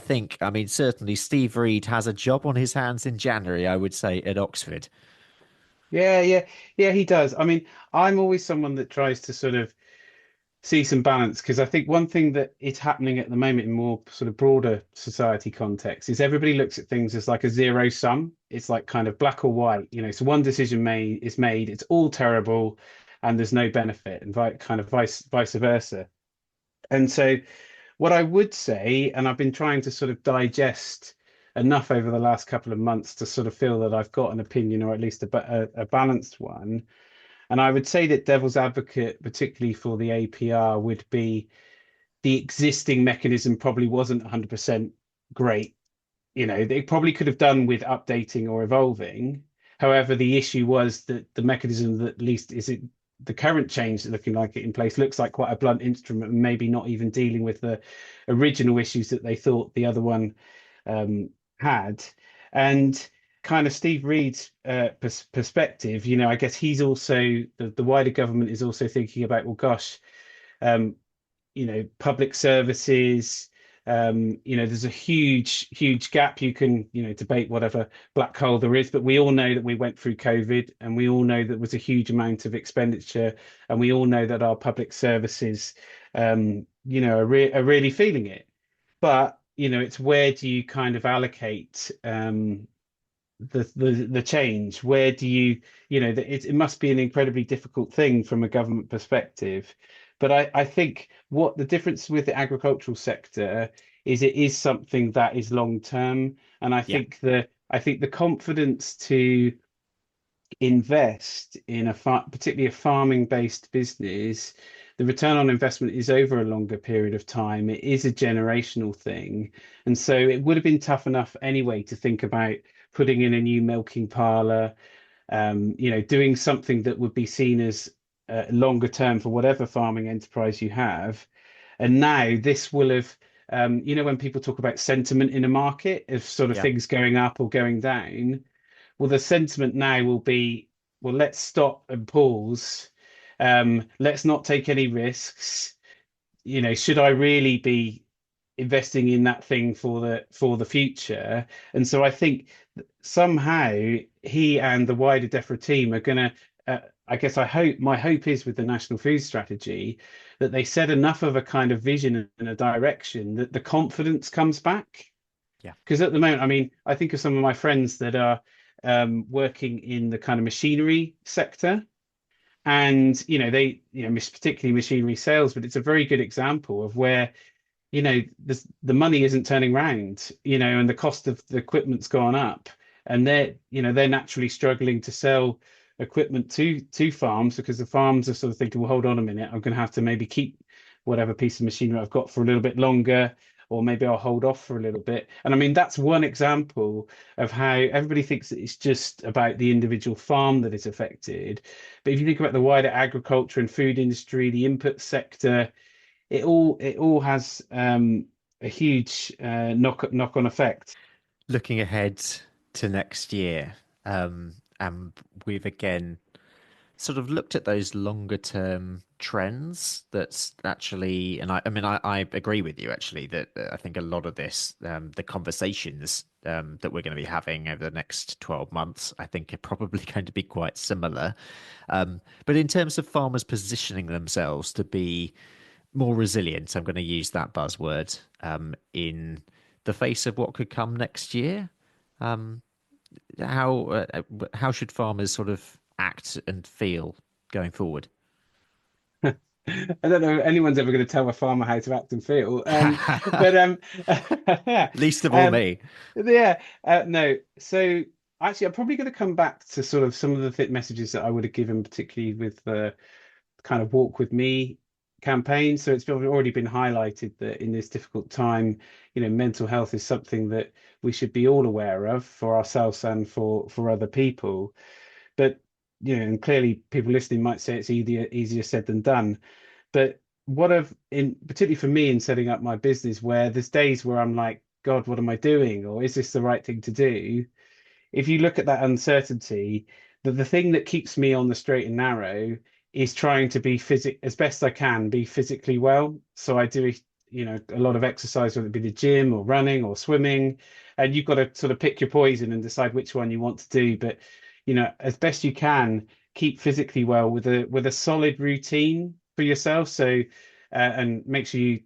mean, certainly Steve Reed has a job on his hands in January, I would say, at Oxford. Yeah, yeah, yeah, he does. I mean, I'm always someone that tries to sort of see some balance, because I think one thing that is happening at the moment in more sort of broader society context is everybody looks at things as like a zero sum. It's like kind of black or white, so one decision made, it's all terrible, and there's no benefit, and kind of vice versa. And so what I would say, and I've been trying to sort of digest enough over the last couple of months to sort of feel that I've got an opinion, or at least a balanced one. And I would say that devil's advocate, particularly for the APR, would be the existing mechanism probably wasn't 100% great. They probably could have done with updating or evolving. However, the issue was that the mechanism that, at least is it the current change looking like it in place, looks like quite a blunt instrument, and maybe not even dealing with the original issues that they thought the other one had. And kind of Steve Reed's perspective, I guess he's also, the wider government is also thinking about, well, gosh, um, public services. There's a huge gap. You can, debate whatever black hole there is, but we all know that we went through COVID, and we all know that there was a huge amount of expenditure, and we all know that our public services, are really feeling it. But, it's where do you kind of allocate, the change? Where do you, it must be an incredibly difficult thing from a government perspective. But I think what the difference with the agricultural sector is it is something that is long term. And Yeah, I think the confidence to invest in particularly a farming based business, the return on investment is over a longer period of time. It is a generational thing. And so it would have been tough enough anyway to think about putting in a new milking parlour, doing something that would be seen as longer term for whatever farming enterprise you have. And now this will have, when people talk about sentiment in a market, of sort of yeah. things going up or going down, well, the sentiment now will be, well, let's stop and pause. Let's not take any risks. Should I really be investing in that thing for the future? And so I think somehow he and the wider DEFRA team are going to. I guess my hope is with the National Food Strategy that they set enough of a kind of vision and a direction that the confidence comes back. Yeah. Because at the moment, I mean, I think of some of my friends that are working in the kind of machinery sector, and particularly machinery sales, but it's a very good example of where the money isn't turning round, and the cost of the equipment's gone up, and they're naturally struggling to sell equipment to farms because the farms are sort of thinking, well, hold on a minute, I'm going to have to maybe keep whatever piece of machinery I've got for a little bit longer, or maybe I'll hold off for a little bit. And I mean, that's one example of how everybody thinks that it's just about the individual farm that is affected. But if you think about the wider agriculture and food industry, the input sector, it all has a huge knock on effect. Looking ahead to next year, and we've again sort of looked at those longer term trends that's actually, and I mean, I agree with you actually that I think a lot of this, the conversations that we're going to be having over the next 12 months, I think are probably going to be quite similar. But in terms of farmers positioning themselves to be more resilient, I'm going to use that buzzword in the face of what could come next year. Um, how should farmers sort of act and feel going forward? I don't know if anyone's ever going to tell a farmer how to act and feel. But Least of all um, me. yeah, no. So actually, I'm probably going to come back to sort of some of the fit messages that I would have given, particularly with the kind of walk with me campaign. So it's already been highlighted that in this difficult time, mental health is something that we should be all aware of for ourselves and for other people. But and clearly people listening might say it's easier said than done. But what I've in particularly for me in setting up my business, where there's days where I'm like, God, what am I doing? Or is this the right thing to do? If you look at that uncertainty, the thing that keeps me on the straight and narrow is trying to be as best I can, be physically well. So I do, a lot of exercise, whether it be the gym or running or swimming, and you've got to sort of pick your poison and decide which one you want to do. But, as best you can, keep physically well with a solid routine for yourself. So, and make sure you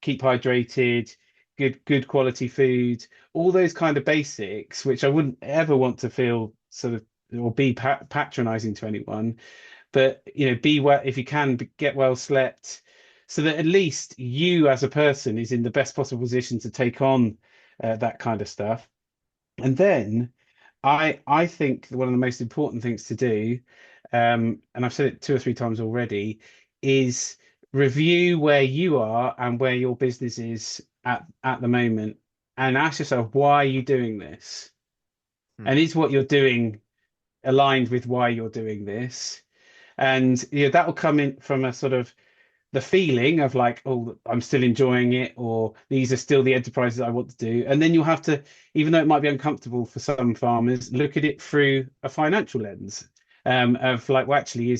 keep hydrated, good quality food, all those kind of basics, which I wouldn't ever want to feel sort of or be patronizing to anyone. But be well if you can, get well slept, so that at least you as a person is in the best possible position to take on that kind of stuff. And then I think that one of the most important things to do, and I've said it two or three times already, is review where you are and where your business is at the moment, and ask yourself, why are you doing this? Hmm. And is what you're doing aligned with why you're doing this? And that will come in from a sort of the feeling of like, oh, I'm still enjoying it, or these are still the enterprises I want to do. And then you'll have to, even though it might be uncomfortable for some farmers, look at it through a financial lens, of like, well, actually,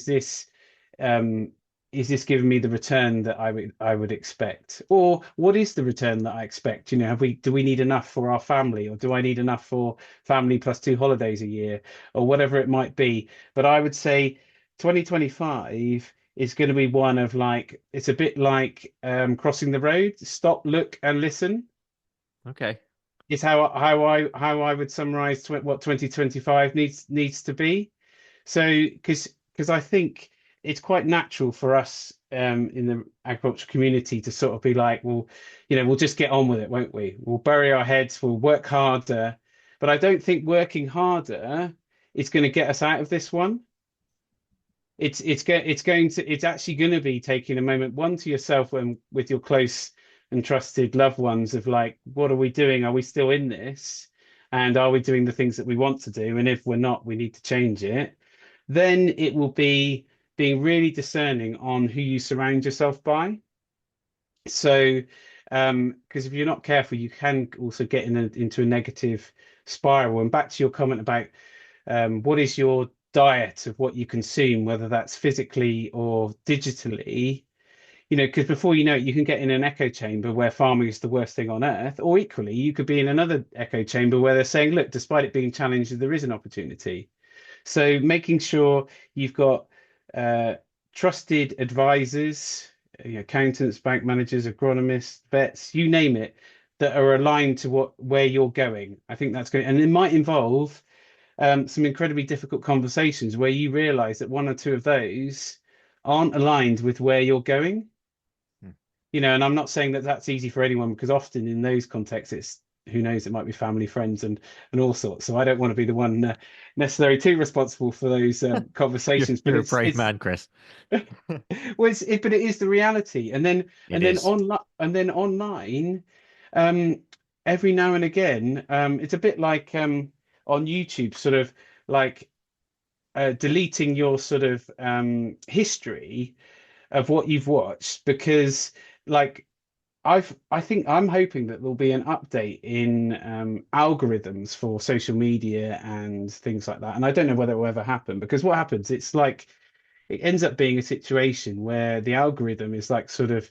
um, is this giving me the return that I would expect? Or what is the return that I expect? Do we need enough for our family, or do I need enough for family plus 2 holidays a year, or whatever it might be? But I would say 2025 is going to be one of like, it's a bit like crossing the road, stop, look, and listen. Okay. is how I would summarize what 2025 needs to be. So, because I think it's quite natural for us in the agriculture community to sort of be like, well, we'll just get on with it, won't we? We'll bury our heads, we'll work harder. But I don't think working harder is going to get us out of this one. It's actually going to be taking a moment, one, to yourself and with your close and trusted loved ones, of like, what are we doing? Are we still in this? And are we doing the things that we want to do? And if we're not, we need to change it. Then it will be being really discerning on who you surround yourself by. So, because if you're not careful, you can also get into a negative spiral. And back to your comment about what is your diet of what you consume, whether that's physically or digitally, because before you know it, you can get in an echo chamber where farming is the worst thing on earth, or equally, you could be in another echo chamber where they're saying, look, despite it being challenged, there is an opportunity. So making sure you've got uh, trusted advisors, accountants, bank managers, agronomists, vets, you name it, that are aligned to where you're going. I think that's good, and it might involve some incredibly difficult conversations where you realize that one or two of those aren't aligned with where you're going. Hmm. And I'm not saying that that's easy for anyone, because often in those contexts, it's who knows, it might be family, friends, and all sorts. So I don't want to be the one necessarily too responsible for those You're, conversations. But you're a it's brave it's man, Chris. well, but it is the reality. And then It is. online, um, every now and again, it's a bit like on YouTube, sort of like deleting your sort of history of what you've watched, because like I think I'm hoping that there'll be an update in algorithms for social media and things like that. And I don't know whether it will ever happen, because what happens, it's like it ends up being a situation where the algorithm is like sort of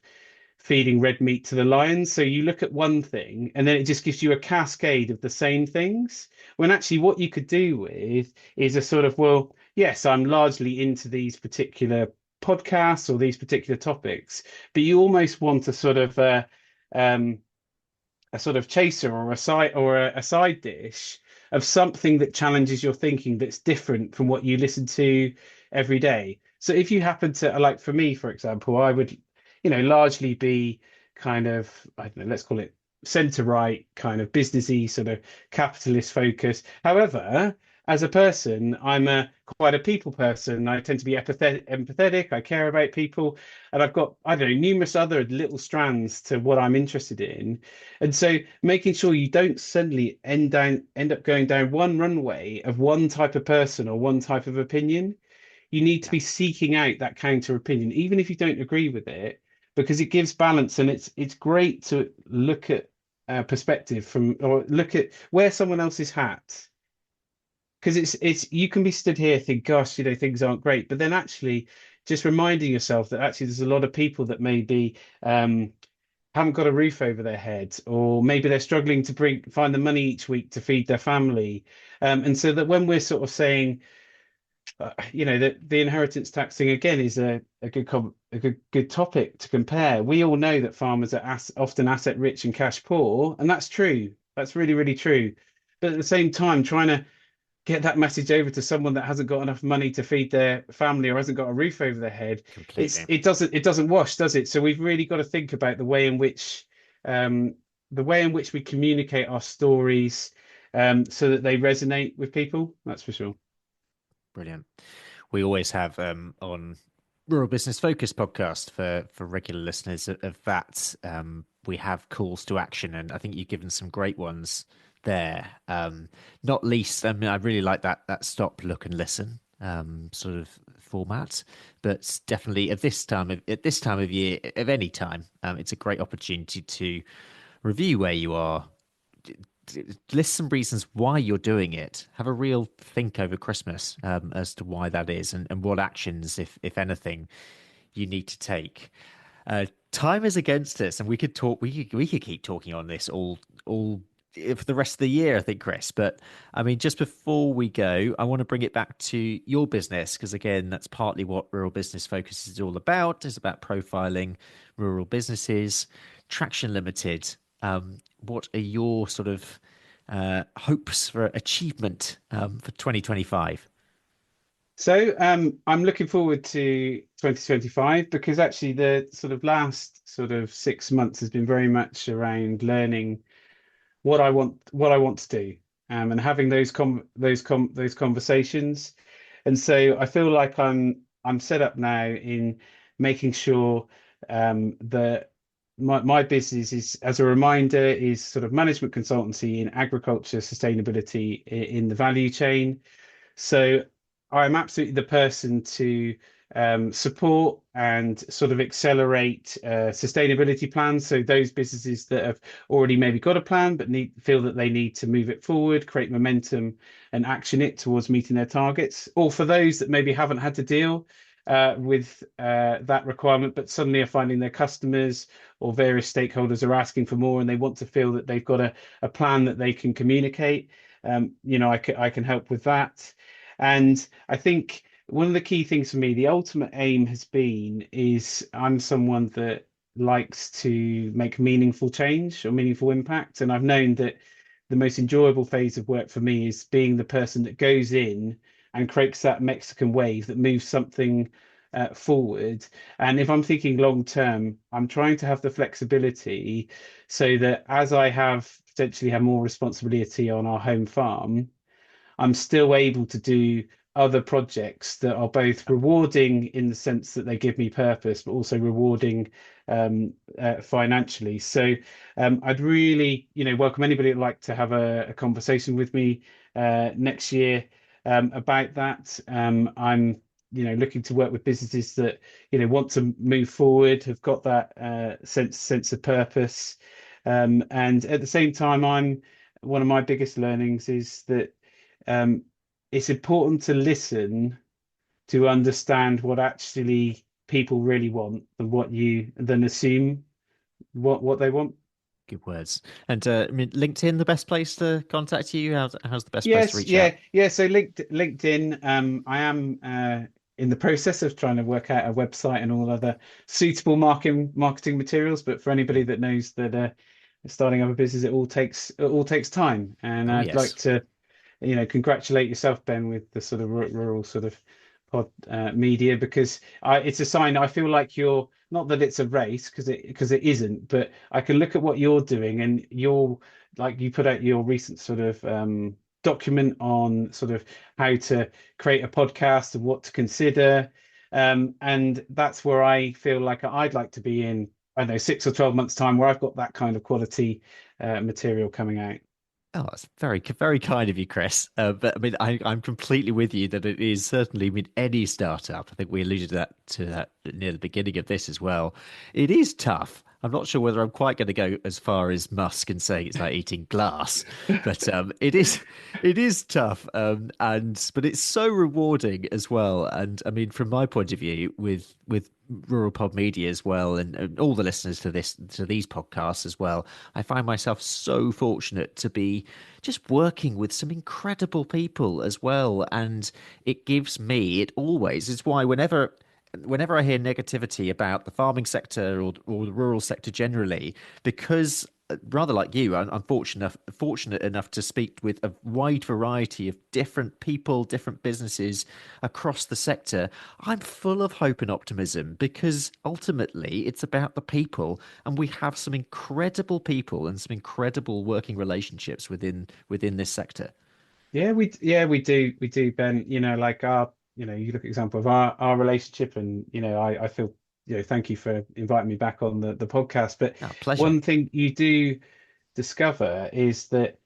feeding red meat to the lions. So you look at one thing and then it just gives you a cascade of the same things. When actually what you could do with is a sort of, well, yes, I'm largely into these particular podcasts or these particular topics, but you almost want um, a sort of chaser or a side dish of something that challenges your thinking, that's different from what you listen to every day. So if you happen to like, for me, for example, I would, largely be kind of, I don't know, let's call it center right, kind of businessy, sort of capitalist focus. However, as a person, I'm a quite a people person. I tend to be empathetic. I care about people, and I've got, I don't know, numerous other little strands to what I'm interested in. And so making sure you don't suddenly end up going down one runway of one type of person or one type of opinion. You need to Yeah, be seeking out that counter opinion, even if you don't agree with it, because it gives balance, and it's great to look at perspective from, or look at wear someone else's hat, because it's you can be stood here think, gosh, things aren't great, but then actually just reminding yourself that actually there's a lot of people that maybe haven't got a roof over their head, or maybe they're struggling to find the money each week to feed their family. And so that when we're sort of saying, that the inheritance tax thing again is a good topic to compare. We all know that farmers are often asset rich and cash poor, and that's true. That's really, really true. But at the same time, trying to get that message over to someone that hasn't got enough money to feed their family or hasn't got a roof over their head, completely. it doesn't wash, does it? So we've really got to think about um, the way in which we communicate our stories, so that they resonate with people. That's for sure. Brilliant. We always have on Rural Business Focus podcast for regular listeners of that. We have calls to action, and I think you've given some great ones there. Not least, I mean, I really like that stop, look, and listen sort of format. But definitely at this time of year, of any time, it's a great opportunity to review where you are, list some reasons why you're doing it. Have a real think over Christmas as to why that is, and what actions, if anything, you need to take. Time is against us, and we could talk. We could keep talking on this all for the rest of the year, I think, Chris. But I mean, just before we go, I want to bring it back to your business, because again, that's partly what Rural Business Focus is all about. It's about profiling rural businesses. Traction Limited. What are your sort of hopes for achievement for 2025? So I'm looking forward to 2025 because actually the sort of last sort of 6 months has been very much around learning what I want to do, and having those conversations. And so I feel like I'm set up now in making sure that my business is, as a reminder, is sort of management consultancy in agriculture sustainability in the value chain. So I'm absolutely the person to support and sort of accelerate sustainability plans. So those businesses that have already maybe got a plan but feel that they need to move it forward, create momentum, and action it towards meeting their targets. Or for those that maybe haven't had to deal with that requirement, but suddenly are finding their customers or various stakeholders are asking for more, and they want to feel that they've got a plan that they can communicate. I can help with that. And I think one of the key things for me, the ultimate aim has been, is I'm someone that likes to make meaningful change or meaningful impact. And I've known that the most enjoyable phase of work for me is being the person that goes in and creates that Mexican wave that moves something forward. And if I'm thinking long term, I'm trying to have the flexibility so that as I have potentially have more responsibility on our home farm, I'm still able to do other projects that are both rewarding in the sense that they give me purpose, but also rewarding financially. So I'd really, welcome anybody who'd like to have a conversation with me next year about that. I'm, looking to work with businesses that, want to move forward, have got that sense of purpose, and at the same time, one of my biggest learnings is that um, it's important to listen to understand what actually people really want and what you then assume what they want. Good words. And I mean, LinkedIn, the best place to contact you? How's the best place to Yes, reach out? yeah. So LinkedIn, I am in the process of trying to work out a website and all other suitable marketing materials. But for Yeah. anybody that knows that starting up a business, it all takes time, and Oh, I'd like yes. to congratulate yourself, Ben, with the sort of rural sort of pod media because it's a sign. I feel like you're not that it's a race because it isn't, but I can look at what you're doing and you're like you put out your recent sort of document on sort of how to create a podcast and what to consider. And that's where I feel like I'd like to be in, I don't know, 6 or 12 months time where I've got that kind of quality material coming out. Oh, that's very, very kind of you, Chris. But I mean, I'm completely with you that it is certainly, I mean, any startup. I think we alluded to that near the beginning of this as well. It is tough. I'm not sure whether I'm quite going to go as far as Musk and saying it's like eating glass, but it is tough. But it's so rewarding as well. And I mean, from my point of view, with RuralPod Media as well, and all the listeners to these podcasts as well, I find myself so fortunate to be just working with some incredible people as well. And it gives me, it always is why whenever I hear negativity about the farming sector or the rural sector generally, because rather like you, I'm fortunate enough to speak with a wide variety of different people, different businesses across the sector. I'm full of hope and optimism because ultimately it's about the people, and we have some incredible people and some incredible working relationships within this sector. Yeah, we do, Ben. Like you look at example of our relationship, and I feel, thank you for inviting me back on the podcast. But Oh, pleasure. one thing you do discover is that,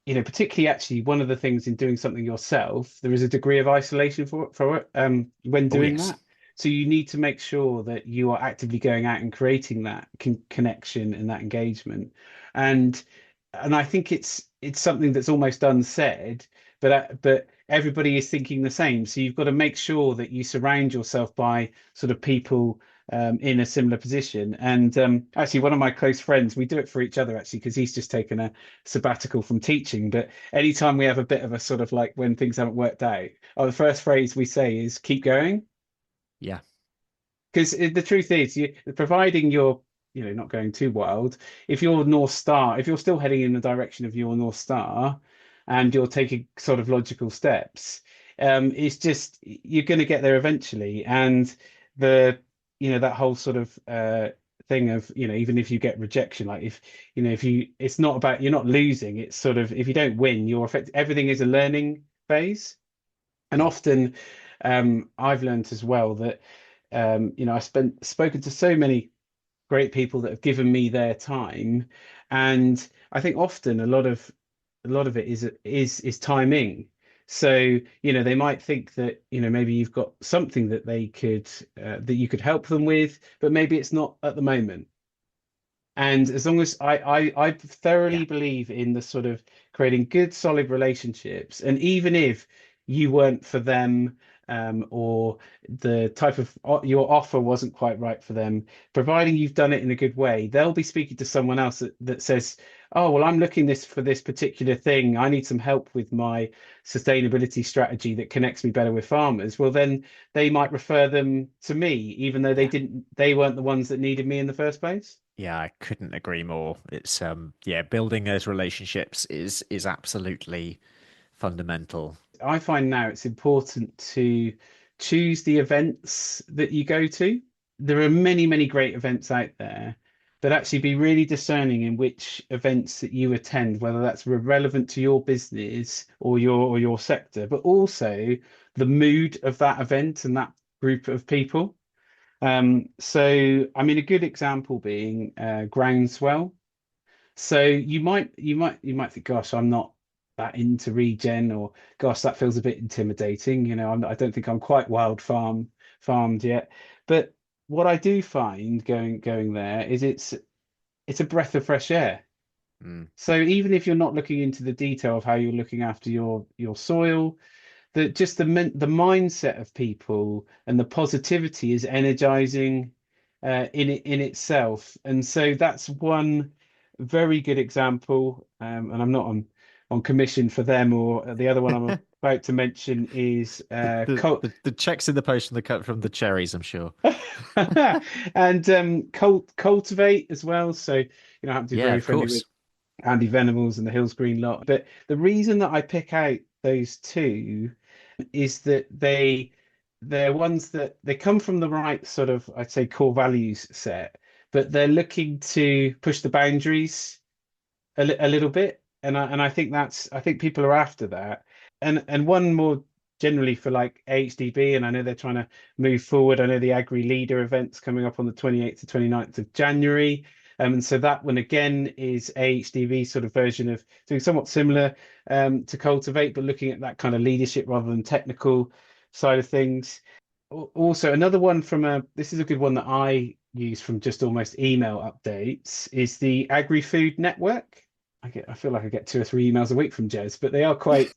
particularly actually one of the things in doing something yourself, there is a degree of isolation for it when Oh, doing yes. that. So you need to make sure that you are actively going out and creating that connection and that engagement. And and I think it's something that's almost unsaid, but everybody is thinking the same. So you've got to make sure that you surround yourself by sort of people in a similar position. And actually, one of my close friends, we do it for each other actually, because he's just taken a sabbatical from teaching. But anytime we have a bit of a sort of like when things haven't worked out, the first phrase we say is keep going. Yeah. Because the truth is, providing you're not going too wild, if your North Star, if you're still heading in the direction of your North Star and you're taking sort of logical steps, it's just you're going to get there eventually. And the, that whole sort of thing of, even if you get rejection, like if you, it's not about, you're not losing. It's sort of, if you don't win, you're affected. Everything is a learning phase. And Mm. often, I've learned as well that, I spoken to so many great people that have given me their time, and I think often a lot of it is timing. So, they might think that, maybe you've got something that they could that you could help them with, but maybe it's not at the moment. And as long as I Yeah. thoroughly believe in the sort of creating good, solid relationships, and even if you weren't for them, or the type of your offer wasn't quite right for them, providing you've done it in a good way, they'll be speaking to someone else that says, "Oh, well, I'm looking this for this particular thing. I need some help with my sustainability strategy that connects me better with farmers." Well, then they might refer them to me, even though Yeah. they weren't the ones that needed me in the first place. Yeah, I couldn't agree more. It's yeah, building those relationships is absolutely fundamental. I find now it's important to choose the events that you go to. There are many, many great events out there, but actually be really discerning in which events that you attend, whether that's relevant to your business or your sector, but also the mood of that event and that group of people. So, I mean, a good example being Groundswell. So you might think, gosh, I'm not that into regen, or gosh, that feels a bit intimidating. I don't think I'm quite farmed yet. But what I do find going there is it's a breath of fresh air. Mm. So even if you're not looking into the detail of how you're looking after your soil, the mindset of people and the positivity is energizing in itself. And so that's one very good example. And I'm not on commission for them, or the other one I'm about to mention is The checks in the post from the cut from the cherries, I'm sure. and cultivate as well. So, I happen to be Yeah, very of friendly with course. Andy Venables and the Hills Green lot. But the reason that I pick out those two is that they're ones that they come from the right sort of, I'd say, core values set, but they're looking to push the boundaries a little bit, and I think people are after that, and one more generally for like HDB, and I know they're trying to move forward. I know the Agri Leader event's coming up on the 28th to 29th of January. And so that one again is AHDV sort of version of doing somewhat similar to Cultivate, but looking at that kind of leadership rather than technical side of things. Also, another one this is a good one that I use from just almost email updates, is the Agri-Food Network. I feel like I get 2 or 3 emails a week from Jez, but they are quite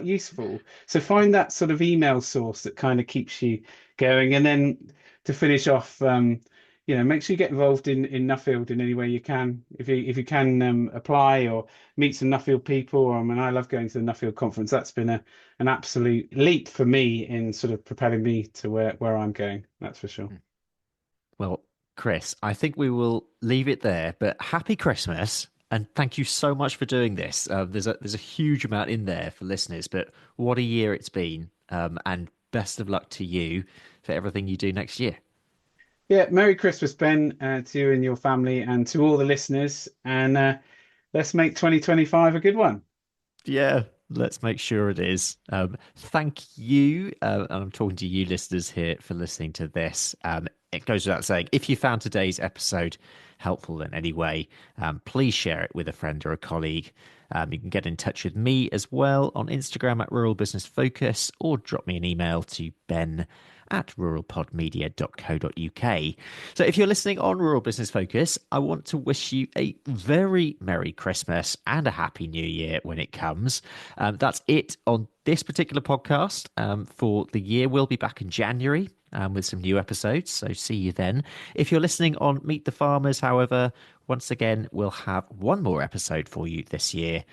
useful. So find that sort of email source that kind of keeps you going. And then to finish off, make sure you get involved in Nuffield in any way you can. If you can apply or meet some Nuffield people. I mean, I love going to the Nuffield conference. That's been an absolute leap for me in sort of propelling me to where I'm going. That's for sure. Well, Chris, I think we will leave it there, but happy Christmas and thank you so much for doing this. There's a huge amount in there for listeners, but what a year it's been. And best of luck to you for everything you do next year. Yeah, Merry Christmas, Ben, to you and your family, and to all the listeners. And let's make 2025 a good one. Yeah, let's make sure it is. Thank you. And I'm talking to you listeners here for listening to this. It goes without saying, if you found today's episode helpful in any way, please share it with a friend or a colleague. You can get in touch with me as well on Instagram at Rural Business Focus, or drop me an email to ben at ruralpodmedia.co.uk. So if you're listening on Rural Business Focus, I want to wish you a very Merry Christmas and a Happy New Year when it comes. That's it on this particular podcast for the year. We'll be back in January with some new episodes. So see you then. If you're listening on Meet the Farmers, however, once again, we'll have one more episode for you this year.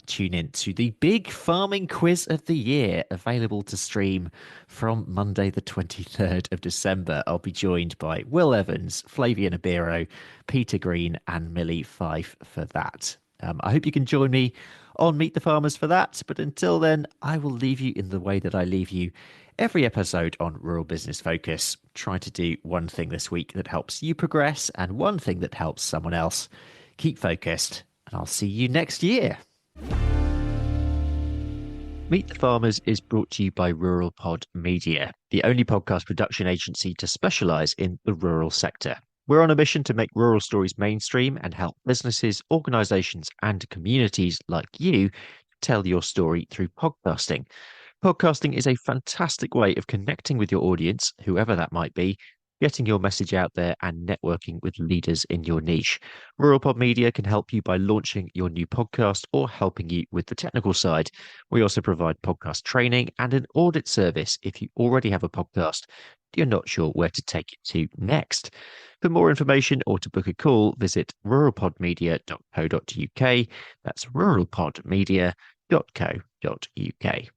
Tune in to the big farming quiz of the year, available to stream from Monday, the 23rd of December. I'll be joined by Will Evans, Flavian Abiro, Peter Green, and Millie Fife for that. I hope you can join me on Meet the Farmers for that. But until then, I will leave you in the way that I leave you every episode on Rural Business Focus. Try to do one thing this week that helps you progress and one thing that helps someone else. Keep focused, and I'll see you next year. Meet the Farmers is brought to you by RuralPod Media, the only podcast production agency to specialise in the rural sector. We're on a mission to make rural stories mainstream and help businesses, organisations, and communities like you tell your story through podcasting. Podcasting is a fantastic way of connecting with your audience, whoever that might be, getting your message out there and networking with leaders in your niche. RuralPod Media can help you by launching your new podcast or helping you with the technical side. We also provide podcast training and an audit service if you already have a podcast. You're not sure where to take it to next. For more information or to book a call, visit ruralpodmedia.co.uk. That's ruralpodmedia.co.uk.